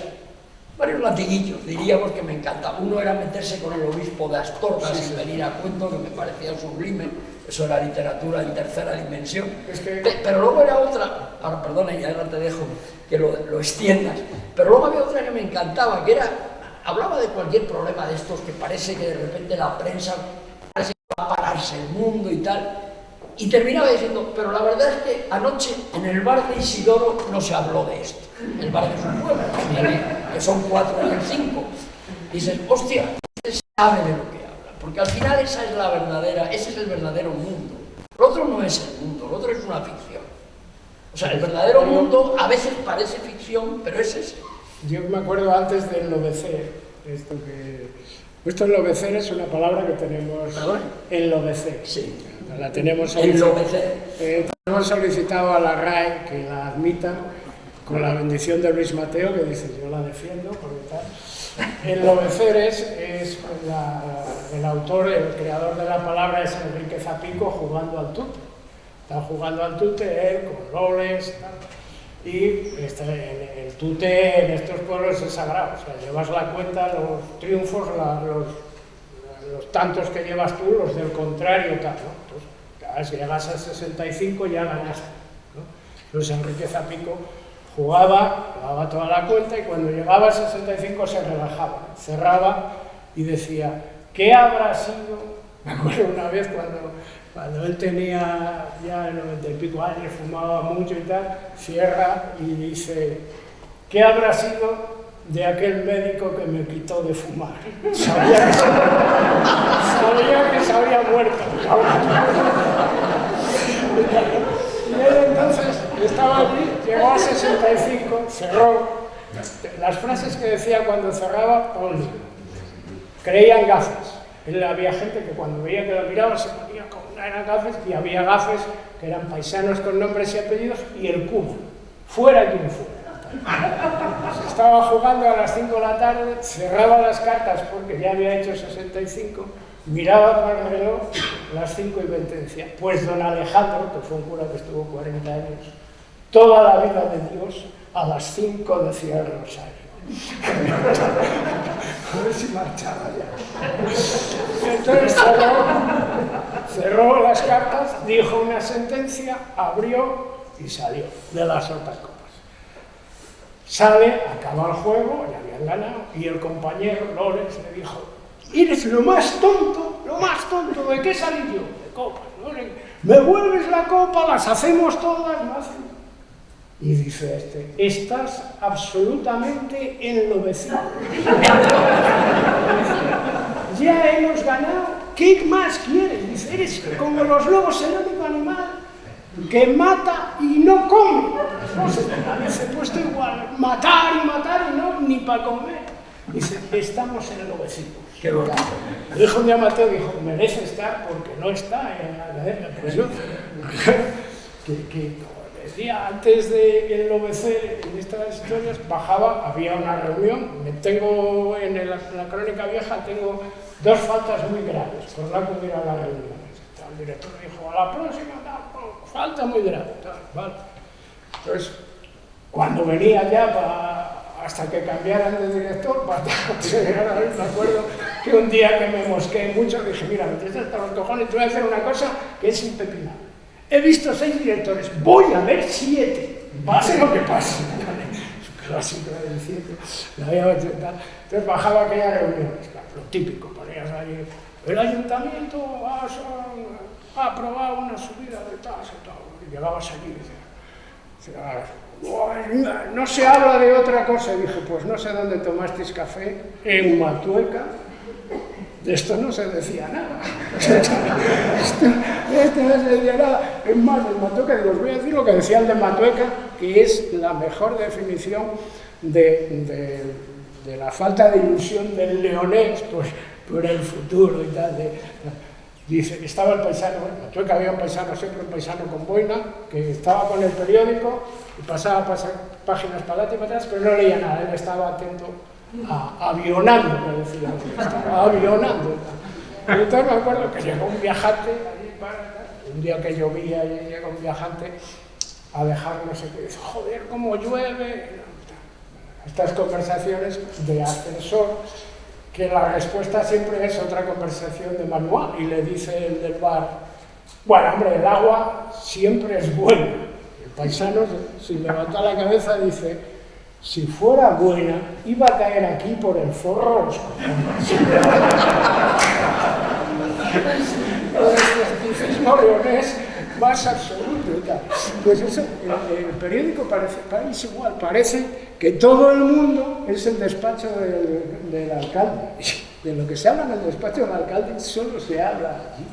latiguillos, diríamos, que me encantaba. Uno era meterse con el obispo de Astorga sin venir a cuento, que me parecía sublime, eso era literatura en tercera dimensión. Pero luego era otra, ahora perdona, y ahora te dejo que lo extiendas, pero luego había otra que me encantaba, que era, hablaba de cualquier problema de estos, que parece que de repente la prensa parece que va a pararse el mundo y tal, y terminaba diciendo, pero la verdad es que anoche en el bar de Isidoro no se habló de esto. El bar de su pueblo, que son 4 y 5. Dices, hostia, usted sabe de lo que habla, porque al final ese es el verdadero mundo. Lo otro no es el mundo, lo otro es una ficción. O sea, el verdadero mundo a veces parece ficción, pero es ese. Yo me acuerdo antes del enlovecer, esto enlovecer es una palabra que tenemos... ¿Perdón? Enlovecer. Sí. La tenemos hemos solicitado a la RAE que la admita con la bendición de Luis Mateo, que dice, yo la defiendo, porque tal. Enlovecer es el autor, el creador de la palabra es Enrique Zapico jugando al tute. Está jugando al tute él con roles, tal. Y el tute en estos pueblos es sagrado, o sea, llevas la cuenta, los triunfos, los tantos que llevas tú, los del contrario, tal, ¿no? Entonces, si llegas a 65 ya ganaste, ¿no? Entonces Enrique Zapico jugaba, daba toda la cuenta y cuando llegaba a 65 se relajaba, cerraba y decía, ¿qué habrá sido? Me acuerdo una vez cuando él tenía ya 90 y pico años, fumaba mucho y tal, cierra y dice, ¿qué habrá sido de aquel médico que me quitó de fumar? Sabía que se había muerto. Y él entonces estaba allí, llegó a 65, cerró. Las frases que decía cuando cerraba, creía en gafas. Él había gente que cuando veía que lo miraba se ponía como eran gafas, y había gafas que eran paisanos con nombres y apellidos, y el cubo, fuera quien fuera. Se estaba jugando a las 5 de la tarde, cerraba las cartas porque ya había hecho 65, miraba para el reloj, las 5:20, decía, pues don Alejandro, que fue un cura que estuvo 40 años, toda la vida de Dios, a las 5 decía el rosario. A ver si marchaba ya. Entonces cerró las cartas, dijo una sentencia, abrió y salió de las otras copas. Sale, acaba el juego, ya habían ganado, y el compañero Lores le dijo, eres lo más tonto, ¿de qué salí yo? De copas, Lores. Me vuelves la copa, las hacemos todas, no hacen. Y dice este, estás absolutamente enloquecido. Ya hemos ganado, ¿qué más quieres? Dice, eres como los lobos, el único animal que mata y no come. No sé, dice, pues esto igual, matar y no, ni para comer. Dice, estamos enloquecidos. Qué bonito. Dijo un día Mateo, dijo, merece estar porque no está en la academia. Pues yo, que decía, antes de enloquecer en estas historias, bajaba, había una reunión, tengo en la crónica vieja, tengo 2 faltas muy graves por no acudir a la reunión. El director dijo, a la próxima, falta muy grave, ¿vale? Entonces, cuando venía ya hasta que cambiaran de director, me acuerdo que un día que me mosqué mucho, dije, mira, me tienes hasta los cojones, te voy a hacer una cosa que es impepinable. He visto 6 directores, voy a ver 7, pase lo que pase. Clásico del 7, entonces bajaba aquella reunión, claro, lo típico, ponías ahí, el ayuntamiento ha aprobado una subida de tasa, y llegabas allí y decías, no se habla de otra cosa, y dije, pues no sé dónde tomasteis café, en Matueca. De esto no se decía nada. De esto no se decía nada. Es más, el Matueca, os voy a decir lo que decía el de Matueca, que es la mejor definición de la falta de ilusión del leonés por el futuro y tal. Dice que estaba el paisano, en Matueca había un paisano, siempre un paisano con boina, que estaba con el periódico y pasaba páginas para adelante y para atrás, pero no leía nada, él estaba atento. Avionando, me decía, estaba avionando. Y entonces me acuerdo que llegó un viajante, un día que llovía, y llega un viajante a dejar no sé qué, dice, joder, cómo llueve. Estas conversaciones de ascensor, que la respuesta siempre es otra conversación de manual, y le dice el del bar, bueno, hombre, el agua siempre es buena. El paisano, sin levantar la cabeza, dice, si fuera buena, iba a caer aquí por el forro de los cojones. Dices, no, leonés, más absoluto y tal. Pues eso, el periódico parece igual, parece que todo el mundo es el despacho del alcalde. De lo que se habla en el despacho del alcalde solo se habla allí.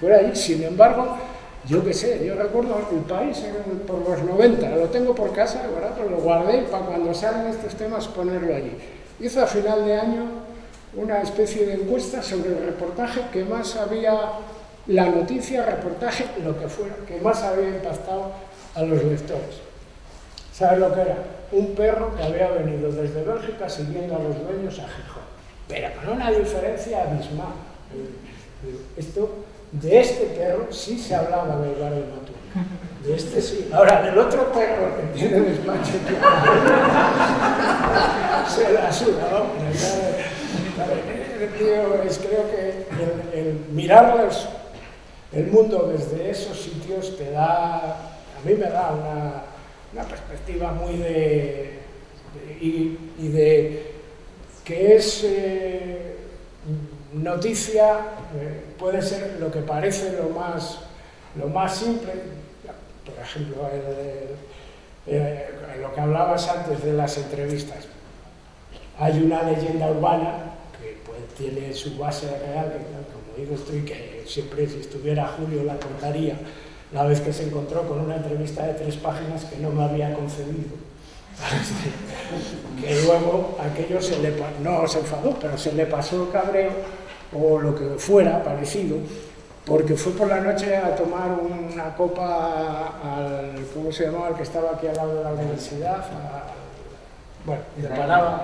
Fuera allí, sin embargo, yo qué sé, yo recuerdo El País por los 90, lo tengo por casa, ¿verdad? Pero lo guardé para cuando salgan estos temas ponerlo allí. Hizo a final de año una especie de encuesta sobre el reportaje que más había, la noticia, reportaje, lo que fuera, que más había impactado a los lectores. ¿Sabes lo que era? Un perro que había venido desde Bélgica siguiendo a los dueños a Gijón, pero con una diferencia abismal. De este perro sí se hablaba del bar de Matueca, de este sí. Ahora, del otro perro que tiene despacho, se la suda, ¿no? Creo que el mirar el mundo desde esos sitios te da, a mí me da una perspectiva muy de que es noticia, puede ser lo que parece lo más simple. Por ejemplo, lo que hablabas antes de las entrevistas. Hay una leyenda urbana que pues, tiene su base real, que como digo estoy, que siempre si estuviera Julio la contaría, la vez que se encontró con una entrevista de 3 páginas que no me había concedido. Que luego aquello no se enfadó, pero se le pasó el cabreo o lo que fuera parecido, porque fue por la noche a tomar una copa al, ¿cómo se llamaba? El que estaba aquí al lado de la universidad, bueno, le paraba,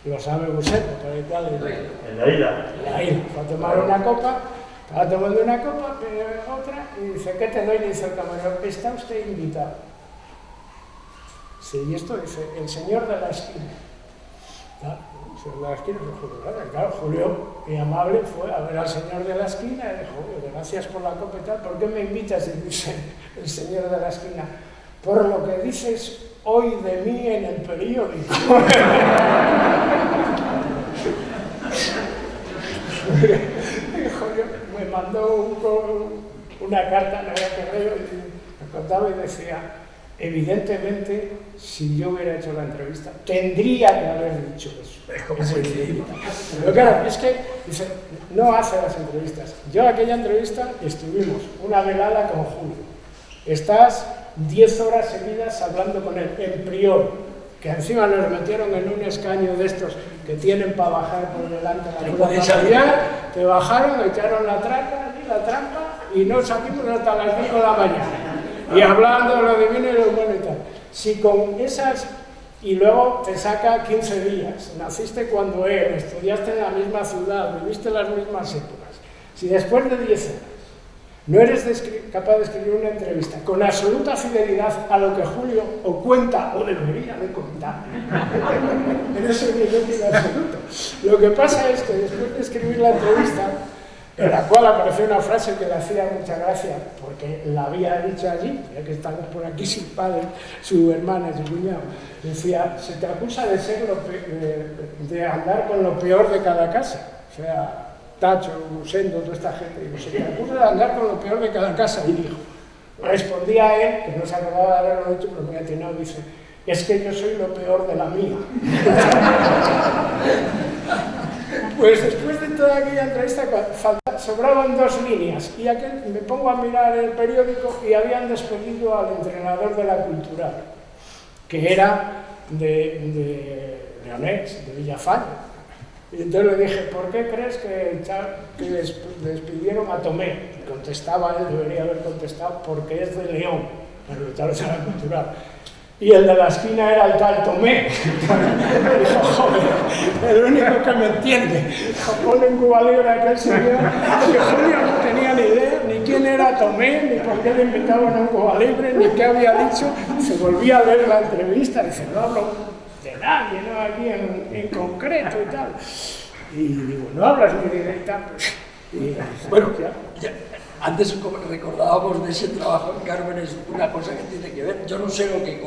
lo sabe usted, por el cual... En la isla. En la isla, fue a tomar una copa, estaba tomando una copa, pero otra, y dice, ¿qué te doy? Le dice el camarero, está usted invitado. Sí, y esto dice, el señor de la esquina. Claro, el señor de la esquina fue Julio. Claro, Julio, muy amable, fue a ver al señor de la esquina y dijo, oye, gracias por la copa y tal, ¿por qué me invitas? Y dice el señor de la esquina, por lo que dices hoy de mí en el periódico. Me mandó una carta, no había correo, y me contaba y decía, evidentemente, si yo hubiera hecho la entrevista, tendría que haber dicho eso. Pero claro, es que dice, no hace las entrevistas. Yo aquella entrevista estuvimos una velada con Julio. Estás 10 horas seguidas hablando con él, en Prior, que encima nos metieron en un escaño de estos que tienen para bajar por delante de la plaza. Te bajaron, echaron la trampa y no salimos hasta las 5 de la mañana. Y hablando de lo divino y lo bueno y tal. Si con esas, y luego te saca 15 días, naciste cuando él, estudiaste en la misma ciudad, viviste las mismas épocas, si después de 10 años no eres capaz de escribir una entrevista con absoluta fidelidad a lo que Julio o cuenta o debería de contar, eres un inútil absoluto. Lo que pasa es que después de escribir la entrevista, en la cual apareció una frase que le hacía mucha gracia, porque la había dicho allí, ya que estamos por aquí su padre, su hermana y su cuñado, decía, se te acusa de ser de andar con lo peor de cada casa, o sea, Tacho, Sendo, toda esta gente, digo, se te acusa de andar con lo peor de cada casa, y dijo, respondía a él, que no se acordaba de haberlo hecho, pero me ha atinado, dice, es que yo soy lo peor de la mía. Pues después de toda aquella entrevista sobraban 2 líneas y me pongo a mirar el periódico y habían despedido al entrenador de la Cultural, que era de Leonets, de Villafalla. Y entonces le dije, ¿por qué crees que despidieron a Tomé? Y contestaba él, debería haber contestado, porque es de León, el tal de la Cultural. Y el de la esquina era el tal Tomé. Dijo, joder, el único que me entiende. Pone en Cuba Libre aquel señor, que Julio no tenía ni idea ni quién era Tomé, ni por qué le invitaban a un Cuba Libre, ni qué había dicho. Se volvía a leer la entrevista, dice, no hablo de nadie, ¿no? Aquí en concreto y tal. Y digo, no hablas ni de tal. Y, bueno, ya, antes recordábamos de ese trabajo en Carmen, es una cosa que tiene que ver. Yo no sé lo que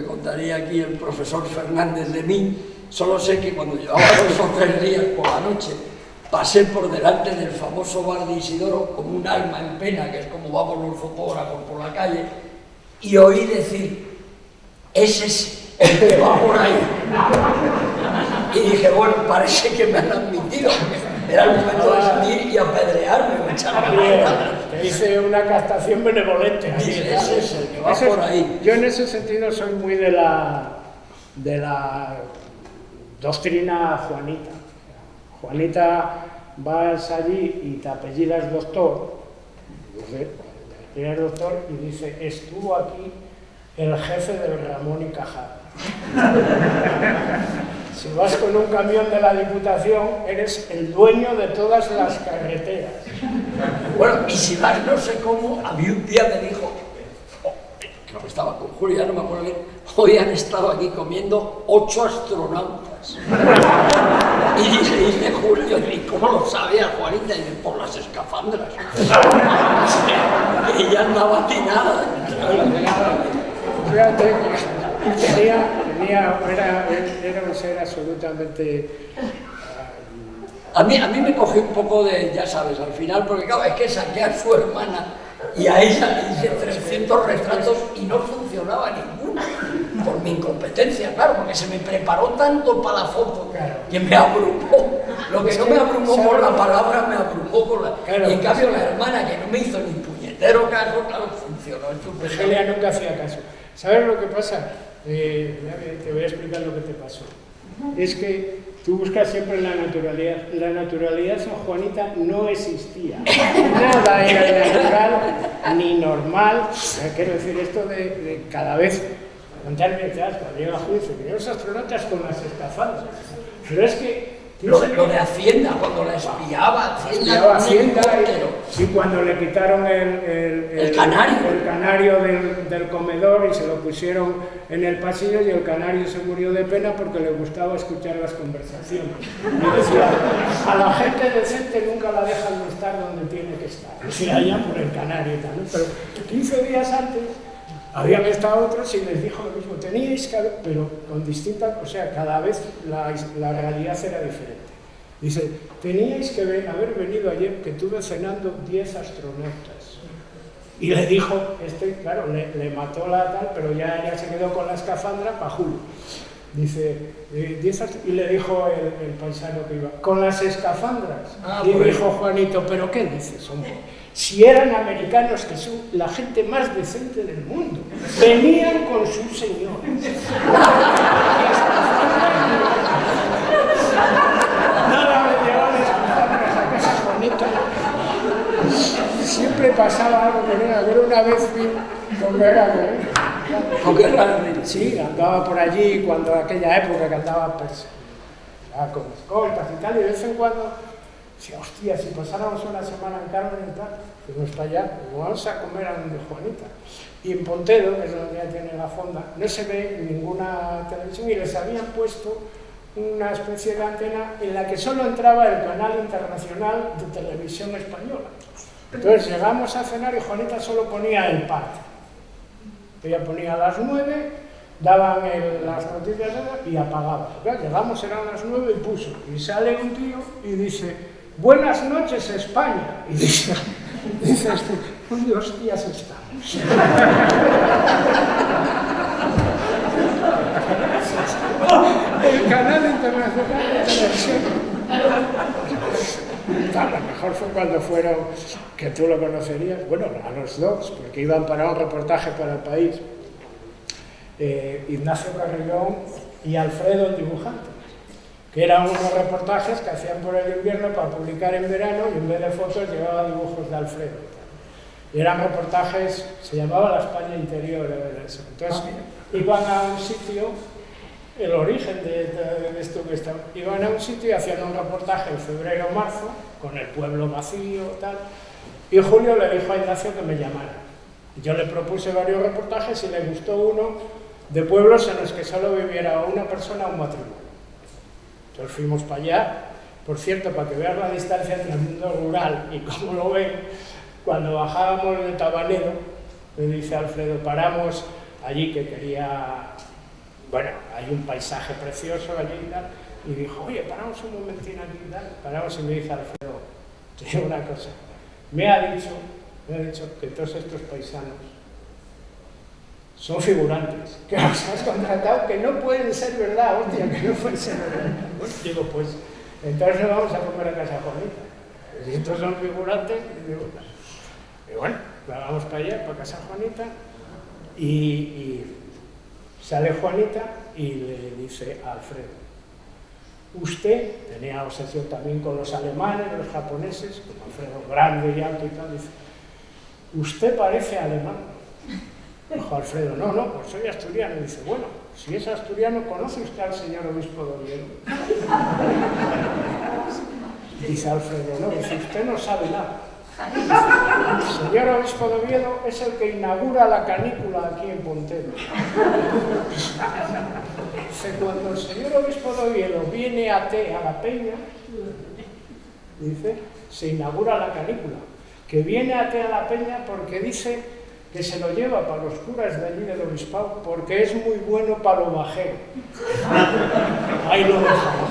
contaría aquí el profesor Fernández de mí, solo sé que cuando llevaba 2 o 3 días por la noche, pasé por delante del famoso bar de Isidoro como un alma en pena, que es como vamos los fotógrafos por la calle, y oí decir, ese es el que va por ahí. Y dije, bueno, parece que me han admitido. Era el momento de salir y apedrearme, o echarme. Te hice una captación benevolente. Ese es el que va por ahí. Yo en ese sentido soy muy de la doctrina Juanita. Juanita, vas allí y te apellidas doctor, y dice, estuvo aquí el jefe del Ramón y Cajal. Si vas con un camión de la Diputación, eres el dueño de todas las carreteras. Bueno, y si vas no sé cómo, a mí un día me dijo, creo que estaba con Julio, ya no me acuerdo bien, hoy han estado aquí comiendo 8 astronautas. Y dice Julio, ¿y cómo lo sabía Juanita? Y dice, por las escafandras. Y ya andaba atinada. Fíjate, era un ser absolutamente... A mí me cogió un poco de, ya sabes, al final, porque claro, es que saqué a su hermana y a ella hice 300 retratos y no funcionó. daba ninguno, por mi incompetencia, claro, porque se me preparó tanto para la foto que me abrumó. Lo que no me abrumó por la palabra, me abrumó por la... Y en cambio la hermana, que no me hizo ni puñetero caso, claro, funcionó estupendo. Gelia nunca hacía caso. ¿Sabes lo que pasa? Te voy a explicar lo que te pasó. Es que tú buscas siempre la naturalidad. La naturalidad en Juanita no existía. Nada era natural ni normal. Quiero decir, esto de cada vez contarme cuando llega a juicio, que los astronautas con las escafandras. Pero es que lo de Hacienda, cuando la espiaba Hacienda y cuando le quitaron el canario del comedor y se lo pusieron en el pasillo, y el canario se murió de pena porque le gustaba escuchar las conversaciones. Y decía, a la gente decente nunca la dejan estar donde tiene que estar. Decía, allá por el canario y tal, ¿no? Pero 15 días antes habían estado otros y les dijo lo mismo, teníais que haber, pero con distintas, o sea, cada vez la realidad era diferente. Dice, teníais que haber venido ayer, que tuve cenando 10 astronautas. Y le dijo, claro, le mató la tal, pero ya se quedó con la escafandra para Julio. Dice, 10 y le dijo el paisano que iba, con las escafandras. Y dijo Juanito, ¿pero qué dices, hombre? Si eran americanos, que son la gente más decente del mundo, venían con sus señores. Nada me llevaban escafandras a casa, Juanito. Siempre pasaba algo con él. Pero una vez vi con Guerra, sí, andaba por allí cuando aquella época que andaba con escoltas y tal, y de vez en cuando decía, hostia, si pasáramos una semana en Carmen y tal, que no está allá, vamos a comer a donde Juanita. Y en Pontedo, que es donde ya tiene la fonda, no se ve ninguna televisión y les habían puesto una especie de antena en la que solo entraba el canal internacional de televisión española. Entonces llegamos a cenar y Juanita solo ponía el parte. Ella ponía a las 9, daban las noticias y apagaba. Llegamos, eran las 9 y puso. Y sale un tío y dice, buenas noches España. Y dice ¿dónde hostias estamos? El canal internacional de televisión. A lo mejor fue cuando fueron, que tú lo conocerías, bueno, a los dos, porque iban para un reportaje para El País, Ignacio Carrillón y Alfredo, el dibujante, que eran unos reportajes que hacían por el invierno para publicar en verano, y en vez de fotos llevaba dibujos de Alfredo. Y eran reportajes, se llamaba La España Interior. Entonces, iban a un sitio, el origen de esto que está, iban a un sitio y hacían un reportaje en febrero o marzo, con el pueblo vacío tal, y Julio le dijo a Ignacio que me llamara. Yo le propuse varios reportajes y le gustó uno de pueblos en los que solo viviera una persona o un matrimonio. Entonces fuimos para allá. Por cierto, para que veas la distancia entre el mundo rural y cómo lo ven, cuando bajábamos de Tabanero, me dice Alfredo, paramos allí que quería... Bueno, hay un paisaje precioso allí y tal, y dijo, oye, paramos un momentín aquí y tal, paramos y me dice Alfredo, te digo una cosa, me ha dicho que todos estos paisanos son figurantes, que los has contratado, que no pueden ser verdad, hostia, que no pueden ser verdad. Bueno, digo, pues, entonces vamos a comer a casa Juanita. Si estos son figurantes, y bueno, vamos para allá, para casa Juanita, y sale Juanita y le dice a Alfredo, usted tenía obsesión también con los alemanes, los japoneses, como Alfredo grande y alto y tal, dice, usted parece alemán. Dijo Alfredo, no, pues soy asturiano. Y dice, bueno, si es asturiano, ¿conoce usted al señor obispo de Oviedo? Dice Alfredo, no, dice, usted no sabe nada. Dice, el señor obispo de Oviedo es el que inaugura la canícula aquí en Pontedo. Dice, cuando el señor obispo de Oviedo viene a la Peña, dice, se inaugura la canícula. Que viene a la Peña porque dice que se lo lleva para los curas de allí del obispado porque es muy bueno para lo bajero. Ahí lo dejamos.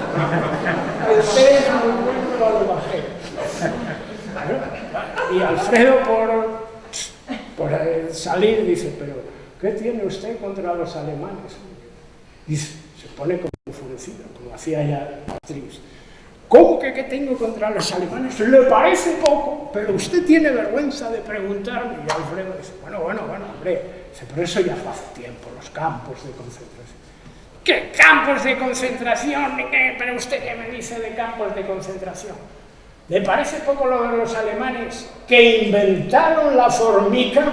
Usted es muy bueno para lo bajero. Y Alfredo por salir dice, pero ¿qué tiene usted contra los alemanes? Dice, se pone como enfurecido, como hacía ya Patrius. ¿Cómo que qué tengo contra los alemanes? Le parece poco, pero usted tiene vergüenza de preguntarme. Y Alfredo dice, bueno, hombre, pero eso ya fue hace tiempo, los campos de concentración. ¿Qué campos de concentración? ¿Pero usted qué me dice de campos de concentración? ¿Le parece poco lo de los alemanes que inventaron la formica?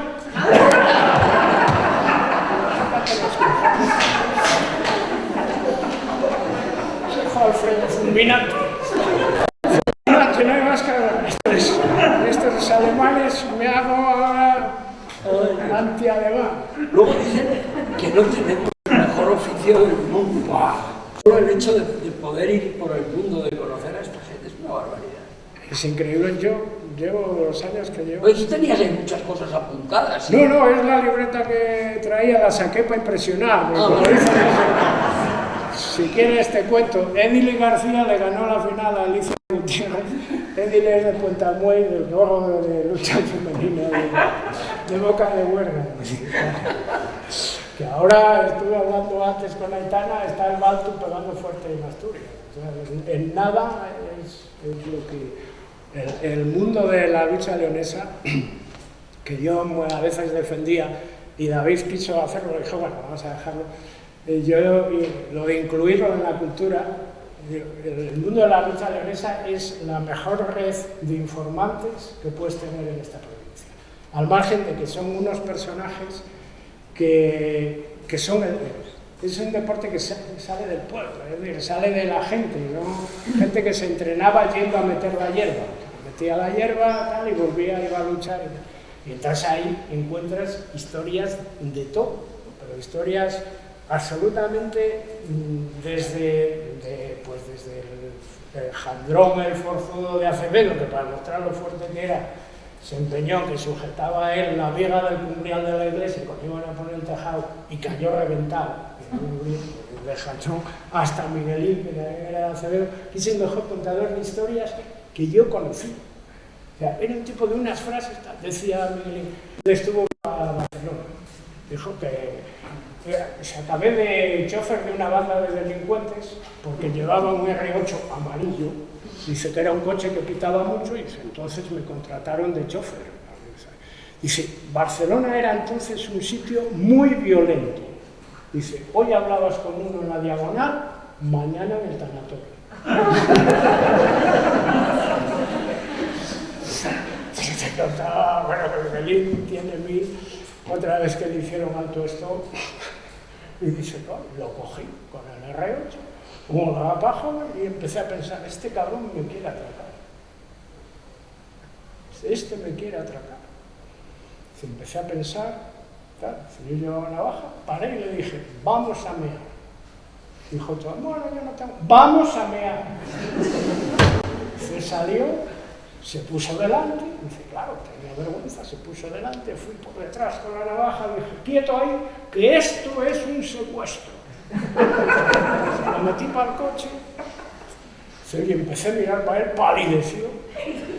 Dijo Alfredo, fulminante. Fulminante, no hay más que hablar. Estos alemanes me hago ahora anti-alemán. Luego dicen que no tenemos el mejor oficio del mundo. Solo el hecho de poder ir por el mundo, de conocer a esta gente, es una barbaridad. Es increíble, yo llevo los años que llevo... Pues tú tenías ahí muchas cosas apuntadas. ¿Sí? No, es la libreta que traía, la saqué para impresionar. Si quieres te cuento, Edile García le ganó la final a Alicia Gutiérrez. Edile es de Puentamuey, del juego de lucha femenina de Boca de Huerga. Que ahora estuve hablando antes con Aitana, está el Baltu pegando fuerte en Asturias. O sea, en nada es lo que... El mundo de la lucha leonesa, que yo a veces defendía, y David quiso hacerlo, y dije, bueno, vamos a dejarlo. Yo lo de incluirlo en la cultura, el mundo de la lucha leonesa es la mejor red de informantes que puedes tener en esta provincia. Al margen de que son unos personajes que son... Es un deporte que sale del pueblo, es decir, sale de la gente, ¿no? Gente que se entrenaba yendo a meter la hierba. Metía la hierba tal, y volvía, iba a luchar. Y entonces ahí encuentras historias de todo, pero historias absolutamente desde el Jandrón, el forzudo de Acevedo, que para mostrar lo fuerte que era, se empeñó que sujetaba a él la viga del cumbrial de la iglesia cuando iban a poner el tejado y cayó reventado. De Jandrón hasta Miguelín, que era de Acevedo, y es el mejor contador de historias que yo conocí. O sea, era un tipo de unas frases, decía Miguelín, estuvo a Barcelona, dijo que se acabé de chofer de una banda de delincuentes porque llevaba un R8 amarillo, dice que era un coche que pitaba mucho, y dice, entonces me contrataron de chofer. Dice, Barcelona era entonces un sitio muy violento. Dice, hoy hablabas con uno en la diagonal, mañana en el tanatorio. Se contaba, bueno, que Belín tiene 1000, otra vez que le hicieron alto esto, y dice, no, lo cogí con el R8, como la paja, y empecé a pensar, este cabrón me quiere atracar. Este me quiere atracar. Entonces, empecé a pensar, tal, yo llevaba la navaja, paré y le dije, vamos a mear. Dijo todo, bueno, yo no tengo, vamos a mear. Se salió, se puso delante, dice, claro, tenía vergüenza, se puso delante, fui por detrás con la navaja, dije, quieto ahí, que esto es un secuestro. Lo metí para el coche, y empecé a mirar para él, palideció, dije,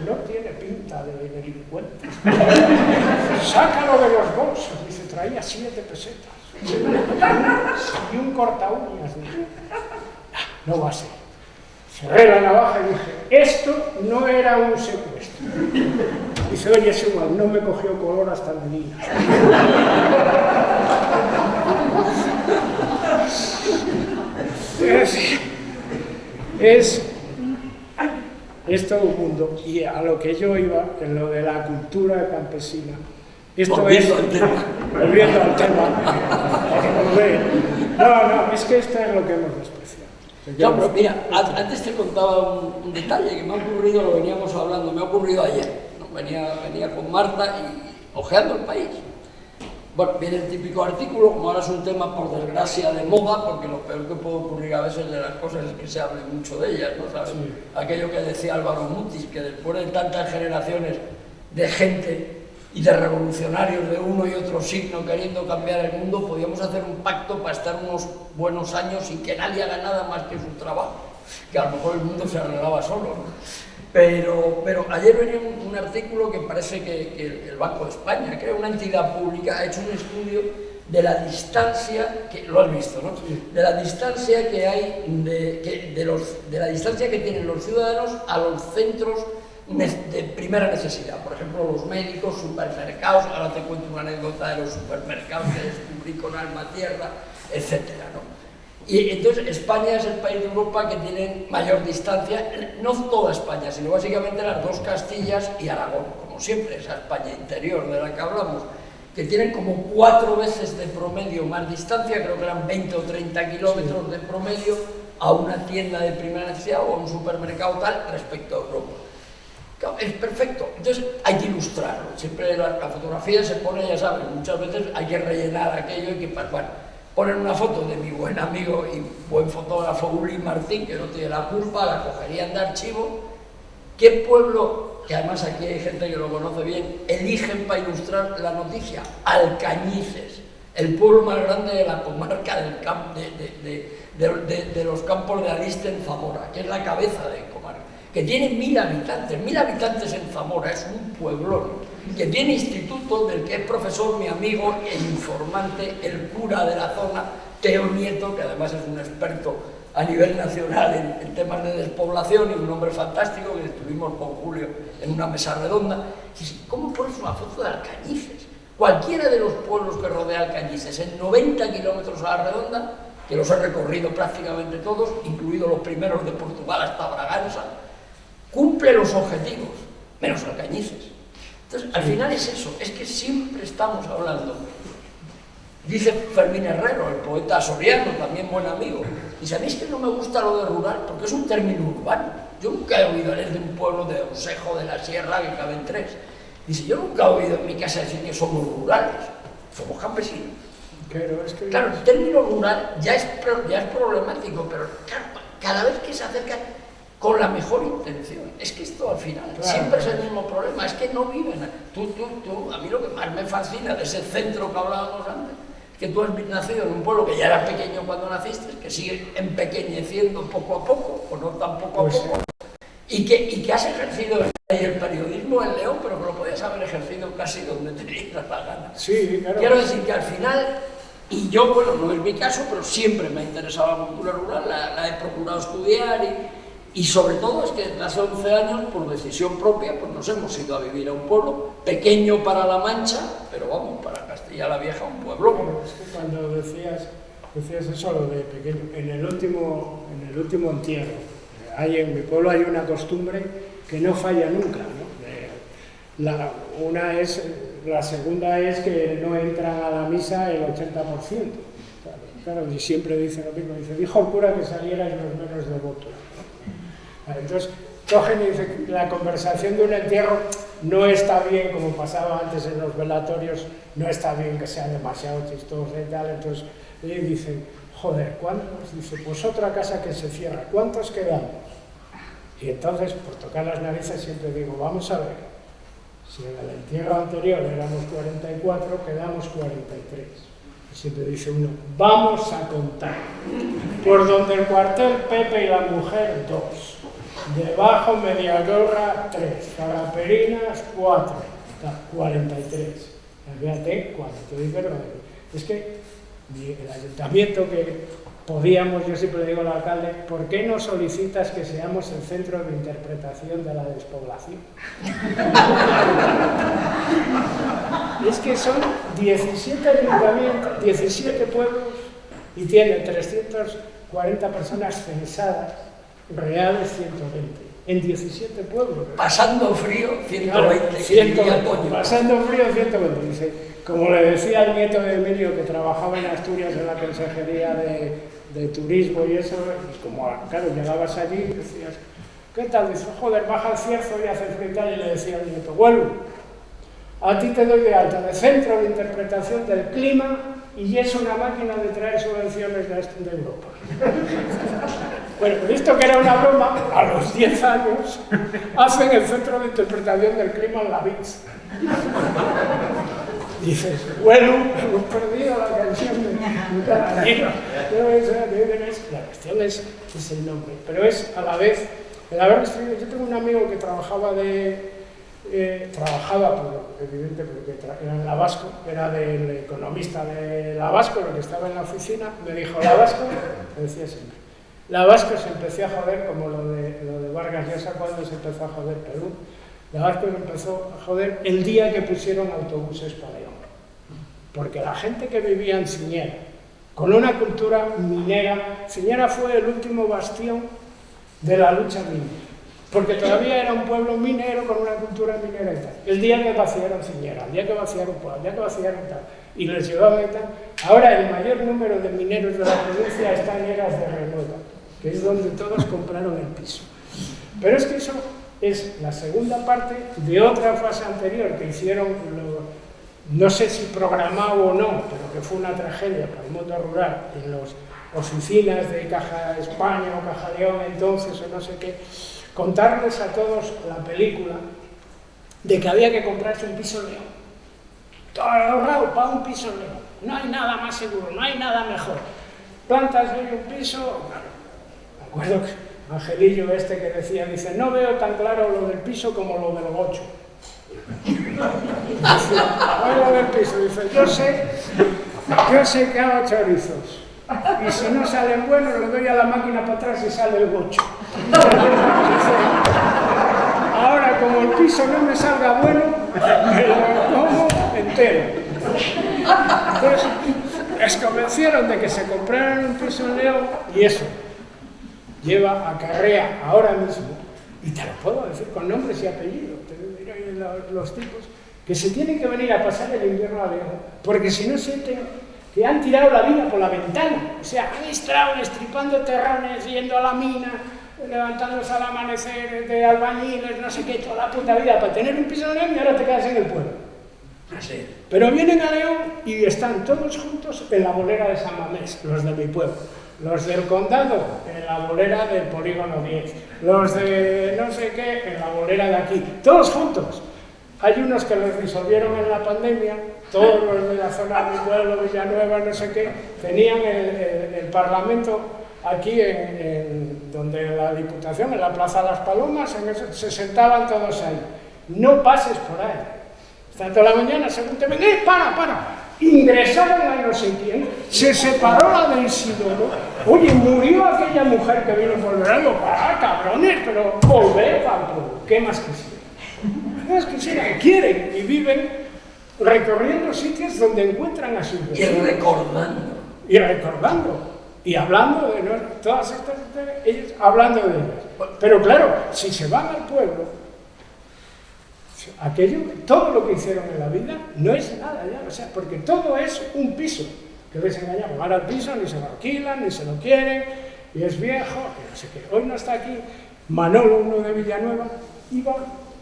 no tiene pinta de delincuente. Sácalo de los bolsos, dice, traía 7 pesetas. Y un corta uñas, dije, no va a ser. Cerré la navaja y dije, esto no era un secuestro. Dice, oye, es igual, no me cogió color hasta Medina. Es todo un mundo. Y a lo que yo iba, en lo de la cultura campesina, esto volviendo al tema. No, es que esto es lo que hemos despreciado. No, pero mira, antes te contaba un detalle que me ha ocurrido, lo veníamos hablando, me ha ocurrido ayer, ¿no? Venía con Marta y ojeando el país. Bueno, viene el típico artículo, como ahora es un tema por desgracia de moda, porque lo peor que puede ocurrir a veces de las cosas es que se hable mucho de ellas, ¿no? ¿Sabes? Sí. Aquello que decía Álvaro Mutis, que después de tantas generaciones de gente y de revolucionarios de uno y otro signo queriendo cambiar el mundo, podíamos hacer un pacto para estar unos buenos años sin que nadie haga nada más que su trabajo, que a lo mejor el mundo se arreglaba solo, ¿no? Pero ayer venía un artículo que parece que el Banco de España, que es una entidad pública, ha hecho un estudio de la distancia, que lo has visto, ¿no? Sí. De la distancia que hay, de la distancia que tienen los ciudadanos a los centros de primera necesidad. Por ejemplo, los médicos, supermercados, ahora te cuento una anécdota de los supermercados que descubrí con alma tierra, etcétera, ¿no? Y entonces España es el país de Europa que tiene mayor distancia, no toda España, sino básicamente las dos Castillas y Aragón, como siempre, esa España interior de la que hablamos, que tienen como 4 veces de promedio más distancia, creo que eran 20 o 30 kilómetros de promedio a una tienda de primera necesidad o a un supermercado tal respecto a Europa. Es perfecto, entonces hay que ilustrarlo, siempre la fotografía se pone, ya sabes, muchas veces hay que rellenar aquello y que, bueno, ponen una foto de mi buen amigo y buen fotógrafo Uli Martín, que no tiene la culpa, la cogerían de archivo. ¿Qué pueblo, que además aquí hay gente que lo conoce bien, eligen para ilustrar la noticia? Alcañices, el pueblo más grande de la comarca de los Campos de Aliste en Zamora, que es la cabeza de comarca, que tiene 1000 habitantes, 1000 habitantes en Zamora, es un pueblón, que tiene instituto, del que es profesor mi amigo, el informante, el cura de la zona, Teo Nieto, que además es un experto a nivel nacional en temas de despoblación y un hombre fantástico, que estuvimos con Julio en una mesa redonda. Y dice, ¿cómo pones una foto de Alcañices? Cualquiera de los pueblos que rodea Alcañices, en 90 kilómetros a la redonda, que los he recorrido prácticamente todos, incluidos los primeros de Portugal hasta Braganza, cumple los objetivos, menos Alcañices. Entonces, al final es eso, es que siempre estamos hablando. Dice Fermín Herrero, el poeta soriano, también buen amigo, y sabéis que no me gusta lo de rural, porque es un término urbano. Yo nunca he oído, eres de un pueblo de Osejo, de la Sierra, que caben 3. Dice, yo nunca he oído en mi casa decir que somos rurales, somos campesinos. Claro, el término rural ya es problemático, pero claro, cada vez que se acerca con la mejor intención, es que esto al final siempre es el mismo problema, es que no viven. A mí lo que más me fascina de ese centro que hablábamos antes, es que tú has nacido en un pueblo que ya era pequeño cuando naciste, que sigue empequeñeciendo poco a poco, o no tan poco a poco, y que has ejercido el periodismo en León, pero que lo podías haber ejercido casi donde tenías la gana. Sí, claro. Quiero decir que al final, y yo, bueno, no es mi caso, pero siempre me ha interesado la cultura rural, la he procurado estudiar y sobre todo es que hace 11 años, por decisión propia, pues nos hemos ido a vivir a un pueblo pequeño para La Mancha, pero vamos, para Castilla la Vieja, un pueblo. Bueno, es que cuando decías eso, lo de pequeño, en el último entierro, en mi pueblo hay una costumbre que no falla nunca, ¿no? La segunda es que no entran a la misa el 80%. Claro, y siempre dice lo mismo, dijo el cura que salierais los menos devotos. Entonces, cogen y dicen, la conversación de un entierro no está bien, como pasaba antes en los velatorios, no está bien que sea demasiado chistoso y tal, entonces dicen, joder, ¿cuántos? Dice, pues otra casa que se cierra, ¿cuántos quedamos? Y entonces, por tocar las narices, siempre digo, vamos a ver, si en el entierro anterior éramos 44, quedamos 43. Y siempre dice uno, vamos a contar. Por donde el cuartel Pepe y la mujer, 2. Debajo Mediagorra 3, Caraperinas 4, 43. Fíjate, cuando te dice es que el ayuntamiento que podíamos, yo siempre le digo al alcalde, ¿por qué no solicitas que seamos el centro de interpretación de la despoblación? Es que son 17 ayuntamientos, 17 pueblos y tiene 340 personas censadas. Reales 120, en 17 pueblos. Pasando frío, 120. Pasando frío, 120. Dice, como le decía al nieto de Emilio, que trabajaba en Asturias en la Consejería de Turismo y eso, pues como, claro, llegabas allí y decías, ¿qué tal? Dice, joder, baja el cierzo y hace frío y tal, y le decía al nieto, bueno, a ti te doy de alta de Centro de Interpretación del Clima y es una máquina de traer subvenciones de Europa. Bueno, pues esto que era una broma, a los 10 años hacen el Centro de Interpretación del Clima en la BITS. Dices, bueno, hemos perdido la canción de Caraballero. La cuestión es el nombre, pero es a la vez el haber estudiado. Yo tengo un amigo que trabajaba evidente, porque era en Lavasco, era del economista de Lavasco, lo que estaba en la oficina, me dijo, Lavasco, me decía siempre, Lavasco se empezó a joder como lo de Vargas Llosa cuando se empezó a joder Perú. Lavasco se empezó a joder el día que pusieron autobuses para León. Porque la gente que vivía en Ciñera, con una cultura minera, Ciñera fue el último bastión de la lucha minera. Porque todavía era un pueblo minero con una cultura minera y tal. El día que vaciaron Ciñera, el día que vaciaron Puebla, el día que vaciaron tal, y les llevaban y tal, ahora el mayor número de mineros de la provincia está en Eras de Renueva, que es donde todos compraron el piso. Pero es que eso es la segunda parte de otra fase anterior que hicieron, no sé si programado o no, pero que fue una tragedia para el mundo rural, en las oficinas de Caja España o Caja León entonces o no sé qué, contarles a todos la película de que había que comprarse un piso en León. Todo ahorrado para un piso en León. No hay nada más seguro, no hay nada mejor. Plantas hoy un piso. Me acuerdo que Angelillo este que decía, dice, no veo tan claro lo del piso como lo del gocho. Lo del piso, dice, yo sé que hago chorizos. Y si no salen buenos, le doy a la máquina para atrás y sale el gocho. Ahora, como el piso no me salga bueno, me lo como entero. Entonces, les convencieron de que se compraran un piso en León y eso lleva acarrea ahora mismo, y te lo puedo decir con nombres y apellidos, te diré los tipos, que se tienen que venir a pasar el invierno a León, porque si no sienten que han tirado la vida por la ventana, o sea, han estado estripando terrones, yendo a la mina, levantándose al amanecer de albañiles, no sé qué, toda la puta vida para tener un piso en León y ahora te quedas en el pueblo. Así. Pero vienen a León y están todos juntos en la bolera de San Mamés, los de mi pueblo, los del condado en la bolera del polígono 10, los de no sé qué en la bolera de aquí, todos juntos. Hay unos que los disolvieron en la pandemia, todos los de la zona de mi pueblo, Villanueva, no sé qué, tenían el parlamento aquí donde la Diputación, en la Plaza de las Palomas, se sentaban todos ahí. No pases por ahí. Están toda la mañana, según te ven, para! Ingresaron a no sé quién, se separó la de Isidoro, oye, murió aquella mujer que vino por verano, cabrones, pero volver al pueblo, ¿qué más quisieran? ¿Qué más quisieran? Quieren y viven recorriendo sitios donde encuentran a sus vecinos. Y recordando. Y hablando de todas estas historias, ellos hablando de ellas. Pero claro, si se van al pueblo, todo lo que hicieron en la vida no es nada ya, o sea, porque todo es un piso, que les engañamos. Ahora el piso ni se lo alquilan, ni se lo quieren, y es viejo, y no sé qué. Hoy no está aquí Manolo, uno de Villanueva,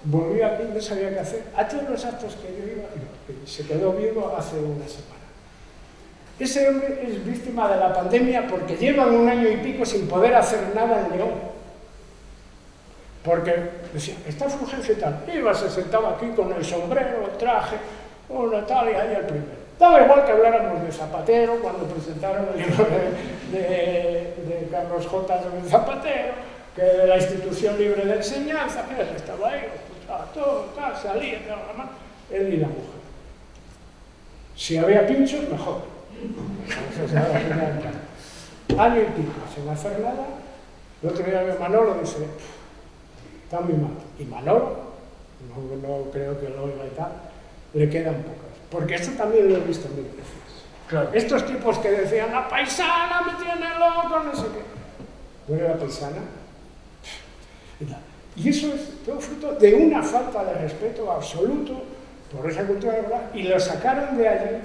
volvió aquí, no sabía qué hacer, a todos los actos que yo iba, y se quedó vivo hace una semana. Ese hombre es víctima de la pandemia porque llevan 1 año y pico sin poder hacer nada en León. Porque decía, está Fulgencio y tal. Iba, se sentaba aquí con el sombrero, el traje, una tal, y ahí el primero. Daba igual que habláramos de Zapatero, cuando presentaron el libro de Carlos J. de Zapatero, que de la Institución Libre de Enseñanza, mira, estaba ahí, escuchaba todo, tal, salía, él y la mujer. Si había pinchos, mejor. Año y pico, sin hacer nada. El otro día de Manolo dice, está muy mal. Y Manolo, no creo que lo oiga y tal, le quedan pocas. Porque esto también lo he visto mil veces. Claro. Estos tipos que decían, la paisana me tiene loco, no sé qué. ¿No era la paisana? Y eso es todo fruto de una falta de respeto absoluto por esa cultura de verdad. Y lo sacaron de allí.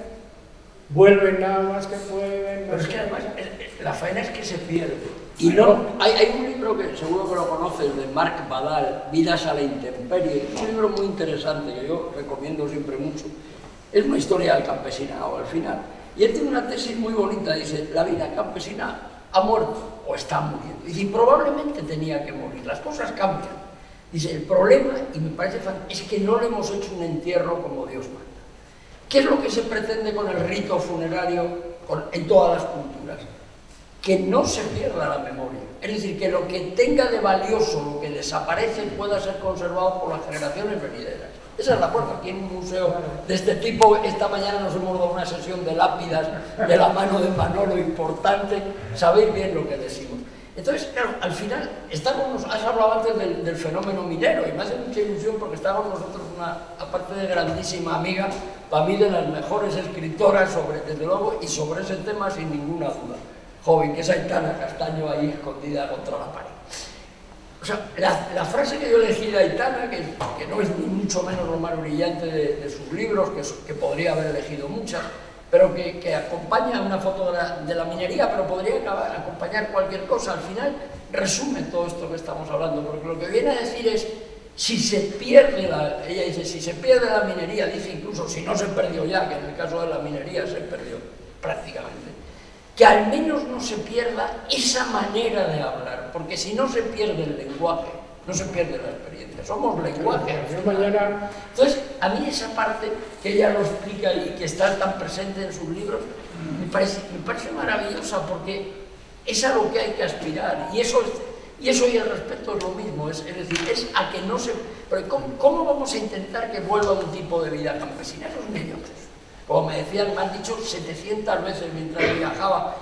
Vuelven nada más que pueden. Pero es que además la faena es que se pierde. Y no, hay un libro que seguro que lo conoces, de Marc Badal, Vidas a la intemperie. Es un libro muy interesante que yo recomiendo siempre mucho. Es una historia del campesinado al final. Y él tiene una tesis muy bonita, dice, la vida campesina ha muerto o está muriendo. Y probablemente tenía que morir, las cosas cambian. Dice, el problema, y me parece fantástico, es que no le hemos hecho un entierro como Dios manda. ¿Qué es lo que se pretende con el rito funerario en todas las culturas? Que no se pierda la memoria. Es Es decir, que lo que tenga de valioso, lo que desaparece, pueda ser conservado por las generaciones venideras. Esa es la fuerza. Aquí en un museo de este tipo, esta mañana nos hemos dado una sesión de lápidas de la mano de Manolo importante, sabéis bien lo que decimos. Entonces, claro, al final, has hablado antes del fenómeno minero, y me hace mucha ilusión porque está con nosotros una, aparte de grandísima amiga, para mí de las mejores escritoras, desde luego, y sobre ese tema sin ninguna duda. Joven, que es Aitana Castaño ahí escondida contra la pared. O sea, la frase que yo elegí de Aitana, que no es ni mucho menos lo más brillante de sus libros, que podría haber elegido muchas, pero que acompaña una foto de la minería, pero podría acompañar cualquier cosa. Al final resume todo esto que estamos hablando, porque lo que viene a decir es, si se pierde ella dice, si se pierde la minería, dice incluso si no se perdió ya, que en el caso de la minería se perdió prácticamente, que al menos no se pierda esa manera de hablar, porque si no se pierde el lenguaje, no se pierde la experiencia, somos lenguaje. Entonces, a mí esa parte que ella lo explica y que está tan presente en sus libros, me parece maravillosa, porque es a lo que hay que aspirar, y eso y el respeto es lo mismo, es decir, es a que no se... Pero ¿cómo vamos a intentar que vuelva un tipo de vida campesina? Eso es mediocre. Como me decían, me han dicho 700 veces mientras viajaba,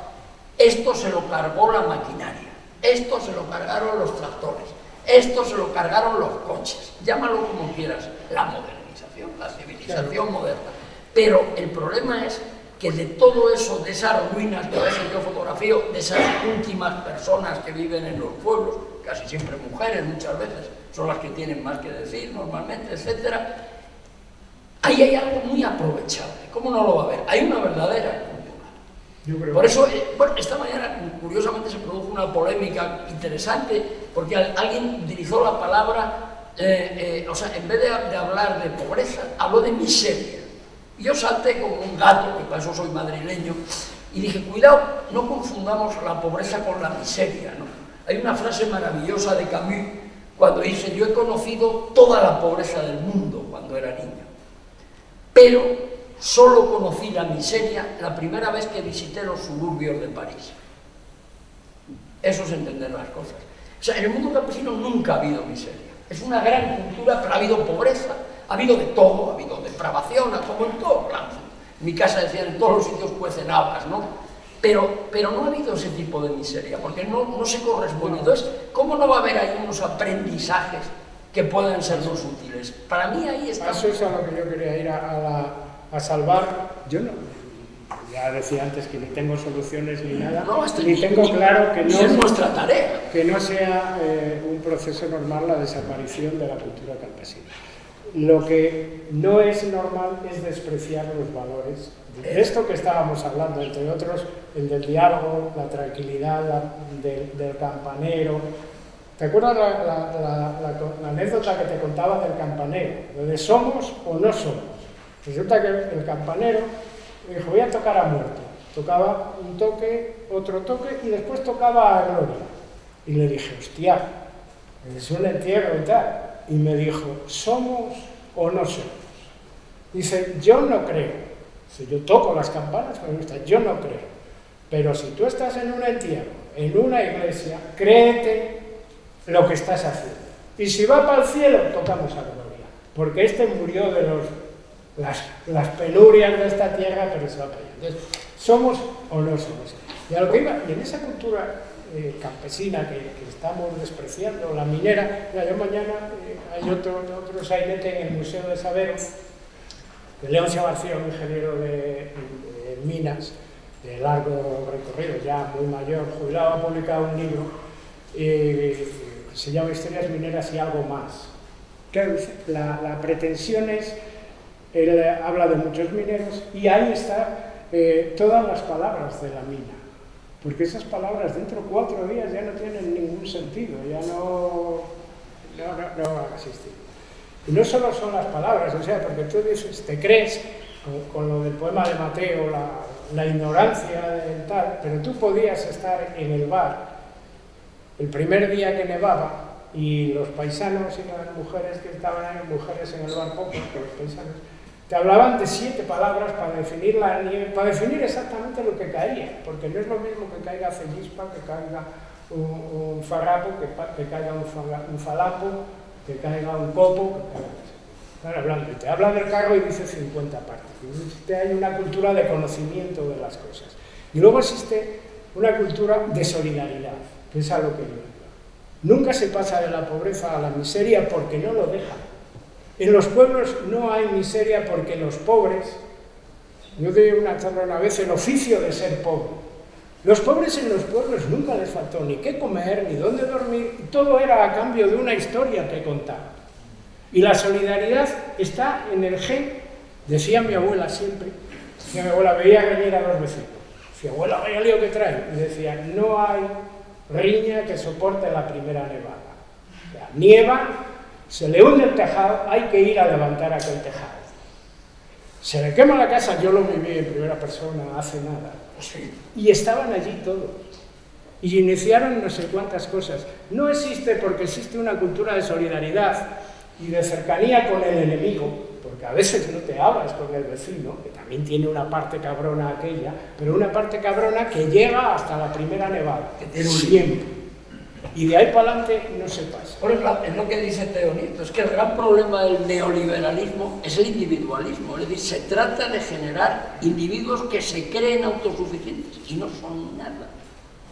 esto se lo cargó la maquinaria, esto se lo cargaron los tractores, esto se lo cargaron los coches, llámalo como quieras, la modernización, la civilización moderna. Pero el problema es que de todo eso, de esas ruinas que a veces yo fotografío, de esas últimas personas que viven en los pueblos, casi siempre mujeres muchas veces, son las que tienen más que decir normalmente, etcétera. Ahí hay algo muy aprovechable. ¿Cómo no lo va a haber? Hay una verdadera cultura. Por eso, bueno, esta mañana, curiosamente, se produjo una polémica interesante, porque alguien utilizó la palabra, o sea, en vez de hablar de pobreza, habló de miseria. Y yo salté como un gato, que para eso soy madrileño, y dije, cuidado, no confundamos la pobreza con la miseria, ¿no? Hay una frase maravillosa de Camus, cuando dice, yo he conocido toda la pobreza del mundo cuando era niño, pero solo conocí la miseria la primera vez que visité los suburbios de París. Eso es entender las cosas. O sea, en el mundo campesino nunca ha habido miseria. Es una gran cultura, pero ha habido pobreza, ha habido de todo, ha habido depravación, como en todos lados. En mi casa decían, en todos los sitios cuecen habas, ¿no? Pero no ha habido ese tipo de miseria, porque no se corresponde. Entonces, ¿cómo no va a haber ahí unos aprendizajes que puedan sernos útiles? Para mí ahí está... Eso es a lo que yo quería ir a salvar. Yo no, ya decía antes que ni tengo soluciones ni nada, ni tengo claro que no es nuestra tarea. Que no sea un proceso normal la desaparición de la cultura campesina. Lo que no es normal es despreciar los valores de esto que estábamos hablando, entre otros, el del diálogo, la tranquilidad del campanero. ¿Te acuerdas la anécdota que te contaba del campanero? De somos o no somos. Resulta que el campanero dijo, voy a tocar a muerte. Tocaba un toque, otro toque, y después tocaba a Gloria. Y le dije, hostia, es un entierro y tal. Y me dijo, ¿somos o no somos? Dice, yo no creo. Si yo toco las campanas, me gusta, yo no creo. Pero si tú estás en un entierro, en una iglesia, créete lo que estás haciendo. Y si va para el cielo, tocamos a Gloria. Porque este murió de las penurias de esta tierra, pero se va para allá. Entonces, ¿somos o no somos? Y a lo que iba, y en esa cultura campesina que estamos despreciando, la minera, mira, yo mañana hay otro sainete en el Museo de Saberos, de Leoncio García, un ingeniero de minas, de largo recorrido, ya muy mayor, jubilado, ha publicado un libro que se llama Historias mineras y algo más. Claro, la pretensión es, él habla de muchos mineros y ahí está todas las palabras de la mina, porque esas palabras dentro de 4 días ya no tienen ningún sentido, ya no van a existir. Y no solo son las palabras, o sea, porque tú dices, te crees, con lo del poema de Mateo, la ignorancia del tal, pero tú podías estar en el bar el primer día que nevaba y los paisanos y las mujeres que estaban ahí, mujeres en el bar pocos, pero los paisanos, te hablaban de 7 palabras para definir la nieve, para definir exactamente lo que caía, porque no es lo mismo que caiga cellispa, que caiga un farrapo, que caiga un falapo, que caiga un copo, están hablando, y te habla del carro y dice 50 partes. Hay una cultura de conocimiento de las cosas. Y luego existe una cultura de solidaridad, que es a lo que yo digo. Nunca se pasa de la pobreza a la miseria porque no lo dejan. En los pueblos no hay miseria porque los pobres, yo di una charla una vez, el oficio de ser pobre. Los pobres en los pueblos nunca les faltó ni qué comer, ni dónde dormir, y todo era a cambio de una historia que contar. Y la solidaridad está en el gen, decía mi abuela siempre, mi abuela veía venir a los vecinos. Decía, abuela, vaya lío que traen. Y decía, no hay riña que soporte la primera nevada. O sea, nieva, se le hunde el tejado, hay que ir a levantar aquel tejado. Se le quema la casa, yo lo viví en primera persona hace nada. Y estaban allí todos. Y iniciaron no sé cuántas cosas. No existe porque existe una cultura de solidaridad y de cercanía con el enemigo, porque a veces no te hablas con el vecino, que también tiene una parte cabrona aquella, pero una parte cabrona que llega hasta la primera nevada, que tiene siempre. Y de ahí para adelante no se pasa. Por ejemplo, es lo que dice Teonito, es que el gran problema del neoliberalismo es el individualismo, es decir, se trata de generar individuos que se creen autosuficientes y no son nada.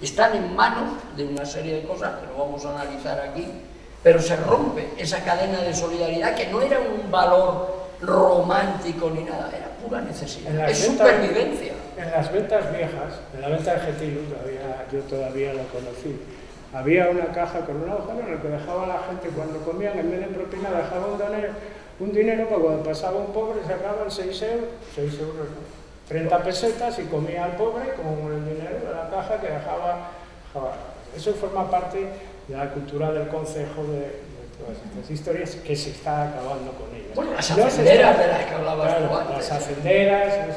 Están en manos de una serie de cosas que no vamos a analizar aquí, pero se rompe esa cadena de solidaridad que no era un valor romántico ni nada, era pura necesidad, es supervivencia. En las ventas viejas, en la venta de Getilo, yo todavía lo conocí, había una caja con un agujero en el que dejaba la gente cuando comían, en vez de propina, dejaba un dinero para cuando pasaba un pobre sacaban 6 euros, 30 pesetas y comía al pobre con el dinero de la caja que dejaba. Eso forma parte de la cultura del concejo de todas estas historias que se está acabando con ellas. Bueno, las hacenderas de las que hablabas tú antes. Las hacenderas,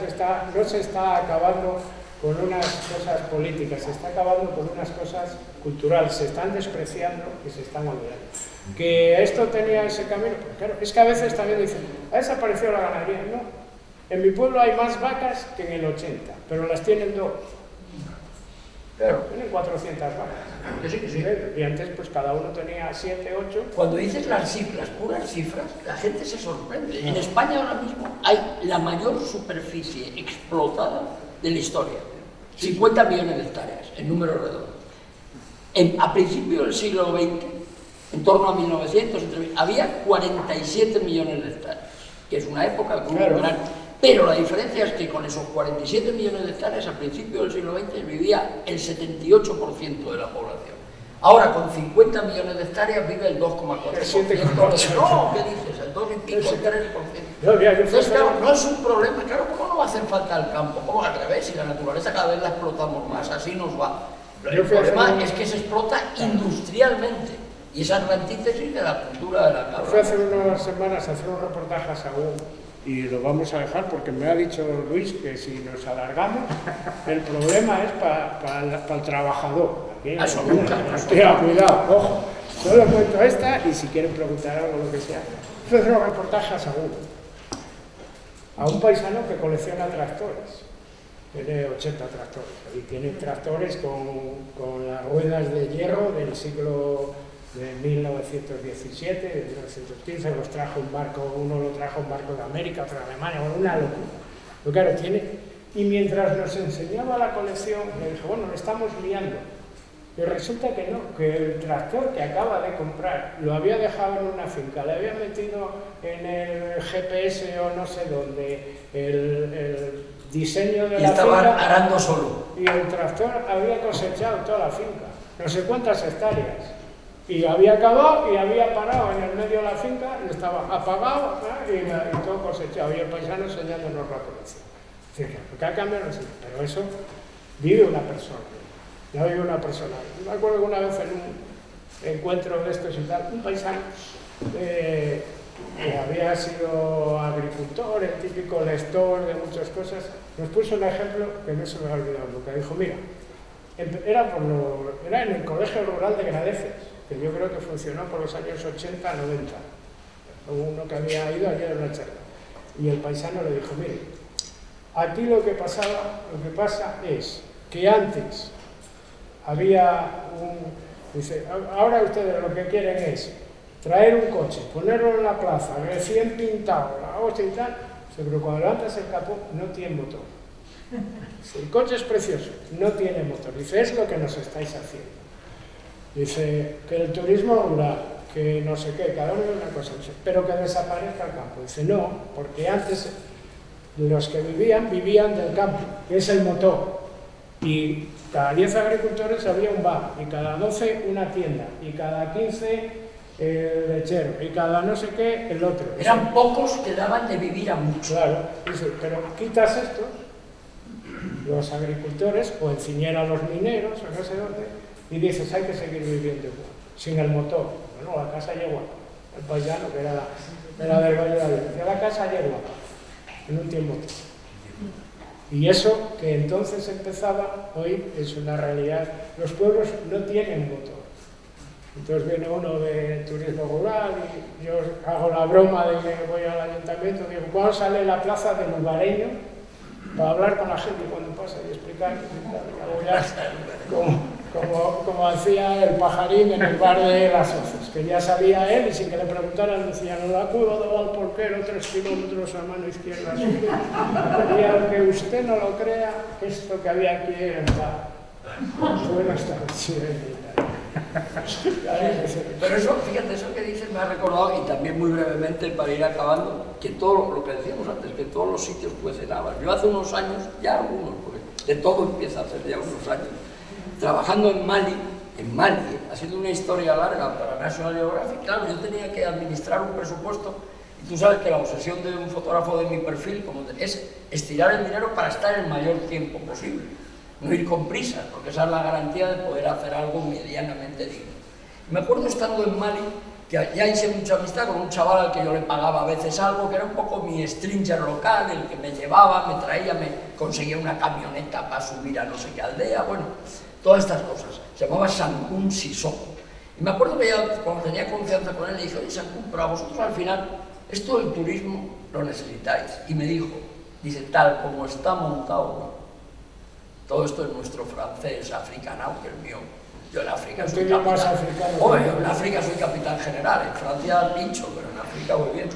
no se está acabando con unas cosas políticas, se está acabando con unas cosas culturales, se están despreciando y se están olvidando. Que esto tenía ese camino, pues claro, es que a veces también dicen, ha desaparecido la ganadería. No, en mi pueblo hay más vacas que en el 80, pero las tienen 2. Claro. Tienen 400 vacas. Que sí, que sí. Y antes pues cada uno tenía 7, 8. Cuando dices las cifras, puras cifras, la gente se sorprende. En España ahora mismo hay la mayor superficie explotada de la historia. 50 millones de hectáreas, en número redondo. A principios del siglo XX, en torno a 1900, había 47 millones de hectáreas, que es una época muy grande. Pero la diferencia es que con esos 47 millones de hectáreas, al principio del siglo XX, vivía el 78% de la población. Ahora, con 50 millones de hectáreas, vive el 2,4%. No, ¿qué dices? El 2 y pico, el 3%. Entonces, claro, no es un problema. Claro, ¿cómo no va a hacer falta el campo? ¿Cómo al revés? Y la naturaleza cada vez la explotamos más, así nos va. El problema es que se explota industrialmente. Y esa es la antítesis de la cultura de la cabra. Fui hace unas semanas a hacer un reportaje a Sagún. Y lo vamos a dejar porque me ha dicho Luis que si nos alargamos, el problema es para el trabajador. Eso nunca. Cuidado, ojo. Solo cuento esta y si quieren preguntar algo, lo que sea. Fue hacer un reportaje a Sagún, a un paisano que colecciona tractores. Tiene 80 tractores. Y tiene tractores con las ruedas de hierro del siglo de 1917, de 1915, los trajo un barco, uno lo trajo un barco de América, otro de Alemania, una locura. Pero claro, y mientras nos enseñaba la colección, me dijo, bueno, lo estamos liando. Y resulta que no, que el tractor que acaba de comprar lo había dejado en una finca, le había metido en el GPS o no sé dónde, el diseño de la finca. Y estaban arando solo. Y el tractor había cosechado toda la finca, no sé cuántas hectáreas. Y había acabado y había parado en el medio de la finca, estaba apagado y todo cosechado. Y el paisano enseñándonos la colección. Es decir, que ha cambiado, no sé, pero eso vive una persona. Ya vive una persona. Me acuerdo que una vez en un encuentro de estos y tal, un paisano que había sido agricultor, el típico lector de muchas cosas, nos puso un ejemplo que no se me ha olvidado nunca. Dijo, mira, era en el Colegio Rural de Gradeces, que yo creo que funcionó por los años 80, 90. Uno que había ido ayer en una charla. Y el paisano le dijo, mire, aquí lo que pasa es que antes había dice, ahora ustedes lo que quieren es traer un coche, ponerlo en la plaza, recién pintado, la hostia y tal, pero cuando levantas el capó no tiene motor. Si el coche es precioso, no tiene motor. Dice, es lo que nos estáis haciendo. Dice, que el turismo rural, que no sé qué, cada uno es una cosa, dice, pero que desaparezca el campo. Dice, no, porque antes los que vivían del campo, que es el motor. Y cada 10 agricultores había un bar, y cada 12 una tienda, y cada 15 el lechero, y cada no sé qué el otro. Eran pocos que daban de vivir a muchos. Claro, dice, pero quitas estos, los agricultores, o enciñar a los mineros, o no sé dónde, y dices, hay que seguir viviendo igual, sin el motor. Bueno, la casa llegó, el paisano, que era del Valle de la Virgen, la casa llegó, en un tiempo. Y eso que entonces empezaba, hoy es una realidad. Los pueblos no tienen motor. Entonces viene uno de turismo rural y yo hago la broma de que voy al ayuntamiento y digo, ¿cuándo sale la plaza del lugareño para hablar con la gente cuando pasa y explicar? Como hacía el pajarín en el bar de las Hoces, que ya sabía él y sin que le preguntaran decía, no, la cueva de Valporquero, 3 kilómetros a mano izquierda. Y aunque usted no lo crea, esto que había aquí era bueno, está Pero eso, fíjate, eso que dices me ha recordado, y también muy brevemente para ir acabando, que todo lo que decíamos antes, que todos los sitios cuecen habas. Yo hace unos años, ya algunos, porque de todo empieza a hacer ya unos años, trabajando en Mali, haciendo una historia larga para National Geographic, claro, yo tenía que administrar un presupuesto, y tú sabes que la obsesión de un fotógrafo de mi perfil es estirar el dinero para estar el mayor tiempo posible. No ir con prisas, porque esa es la garantía de poder hacer algo medianamente digno. Me acuerdo estando en Mali, que ya hice mucha amistad con un chaval al que yo le pagaba a veces algo, que era un poco mi stringer local, el que me llevaba, me traía, me conseguía una camioneta para subir a no sé qué aldea, bueno, todas estas cosas. Se llamaba Sankun Sissoko. Y me acuerdo que ya, cuando tenía confianza con él, le dije, oye, Sankun, pero a vosotros al final, esto del turismo lo necesitáis. Y me dijo, dice, tal como está montado, ¿no? Todo esto es nuestro francés africano, que el mío. Yo en África soy capitán. En África soy capitán general, en Francia pincho, pero en África voy bien.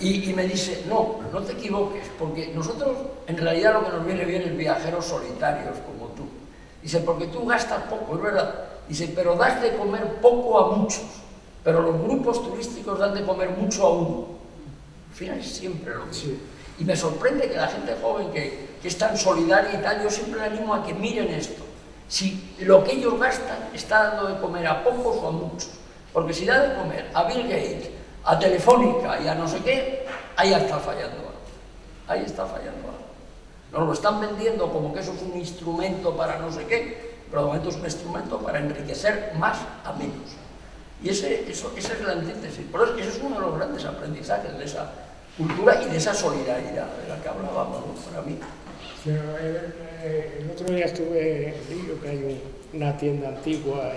Y me dice, no te equivoques, porque nosotros en realidad lo que nos viene bien es viajeros solitarios como tú. Dice, porque tú gastas poco, es verdad. Dice, pero das de comer poco a muchos, pero los grupos turísticos dan de comer mucho a uno. Al final es siempre lo mismo. Y me sorprende que la gente joven que es tan solidaria y tal, yo siempre le animo a que miren esto. Si lo que ellos gastan está dando de comer a pocos o a muchos. Porque si da de comer a Bill Gates, a Telefónica y a no sé qué, ahí está fallando algo. Ahí está fallando algo. Nos lo están vendiendo como que eso es un instrumento para no sé qué, pero de momento es un instrumento para enriquecer más a menos. Y esa es la antítesis. Por eso, ese es uno de los grandes aprendizajes de esa cultura y de esa solidaridad de la que hablábamos, ¿no? Para mí. El otro día estuve en Río, que hay una tienda antigua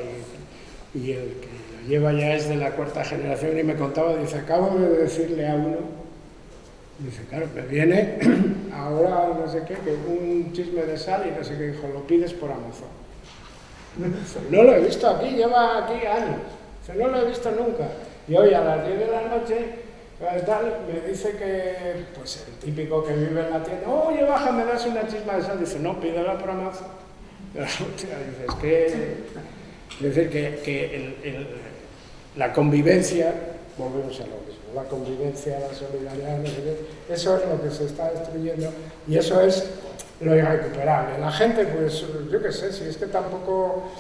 y el que lo lleva ya es de la 4ª generación y me contaba, dice, acabo de decirle a uno, dice, claro, me viene ahora no sé qué, que un chisme de sal y no sé qué, dijo, lo pides por Amazon. Dice, no lo he visto aquí, lleva aquí años, dice, no lo he visto nunca. Y hoy a las 10 de la noche tal, me dice que, pues el típico que vive en la tienda, oye, baja, me das una chisma de sal, dice, no, pídela por Amazon. Es decir, que la convivencia, volvemos a lo mismo, la convivencia, la solidaridad, no sé qué, eso es lo que se está destruyendo y eso es lo irrecuperable. La gente, pues, yo qué sé, si es que tampoco,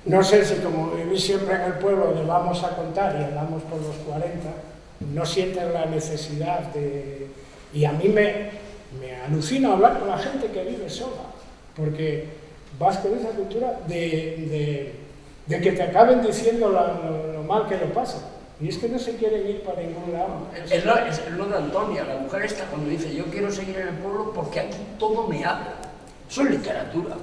no sé si como vivís siempre en el pueblo le vamos a contar y andamos por los 40, no sienten la necesidad de... Y a mí me alucina hablar con la gente que vive sola, porque vas con esa cultura de que te acaben diciendo lo mal que lo pasa. Y es que no se quieren ir para ningún lado. Es lo de Antonia, la mujer esta cuando dice, yo quiero seguir en el pueblo porque aquí todo me habla. Eso es literatura.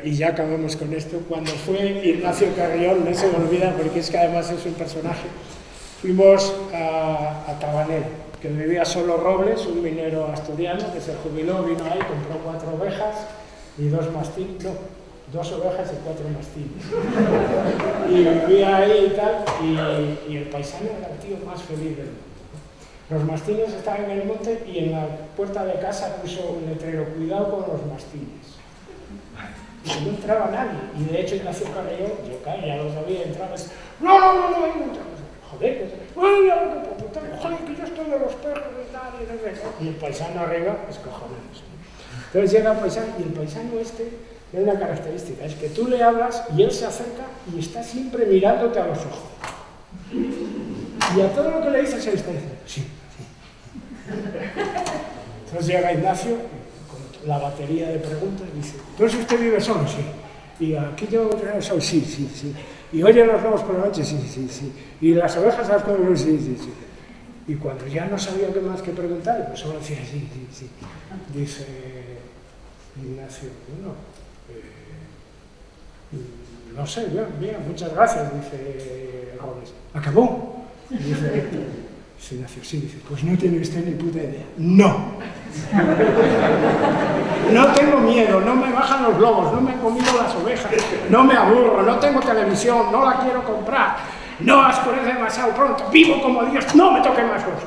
Y ya acabamos con esto. Cuando fue Ignacio Carrión, no se me olvida, porque es que además es un personaje. Fuimos a Tabanera, que vivía solo Robles, un minero asturiano que se jubiló, vino ahí, compró 4 ovejas y 2 mastines, no, 2 ovejas y 4 mastines. Y vivía ahí y tal, y el paisano era el tío más feliz del mundo. Los mastines estaban en el monte y en la puerta de casa puso un letrero: cuidado con los mastines. Y no entraba nadie. Y de hecho Ignacio Carrelló, ya lo sabía, entraba así: no entraba. Joder, que yo estoy de los perros y tal, y el paisano arriba, escojonándose. Entonces llega el paisano, y el paisano tiene una característica: es que tú le hablas y él se acerca y está siempre mirándote a los ojos. Y a todo lo que le dices, él está diciendo: sí. Entonces llega Ignacio con la batería de preguntas y dice: ¿entonces usted vive solo? Sí. Y aquí yo soy, sí. Y oye los lobos por la noche, sí. Y las ovejas las comen, sí. Y cuando ya no sabía qué más que preguntar, pues solo decía sí. Dice Ignacio: no sé, bien, muchas gracias, dice Robles. ¿Acabó? Dice Ignacio: sí, dice. Pues no tiene usted ni puta idea. No. No tengo miedo, no me bajan los lobos, no me han comido las ovejas, no me aburro, no tengo televisión, no la quiero comprar, no oscurece demasiado pronto, vivo como Dios, no me toquen más los ojos.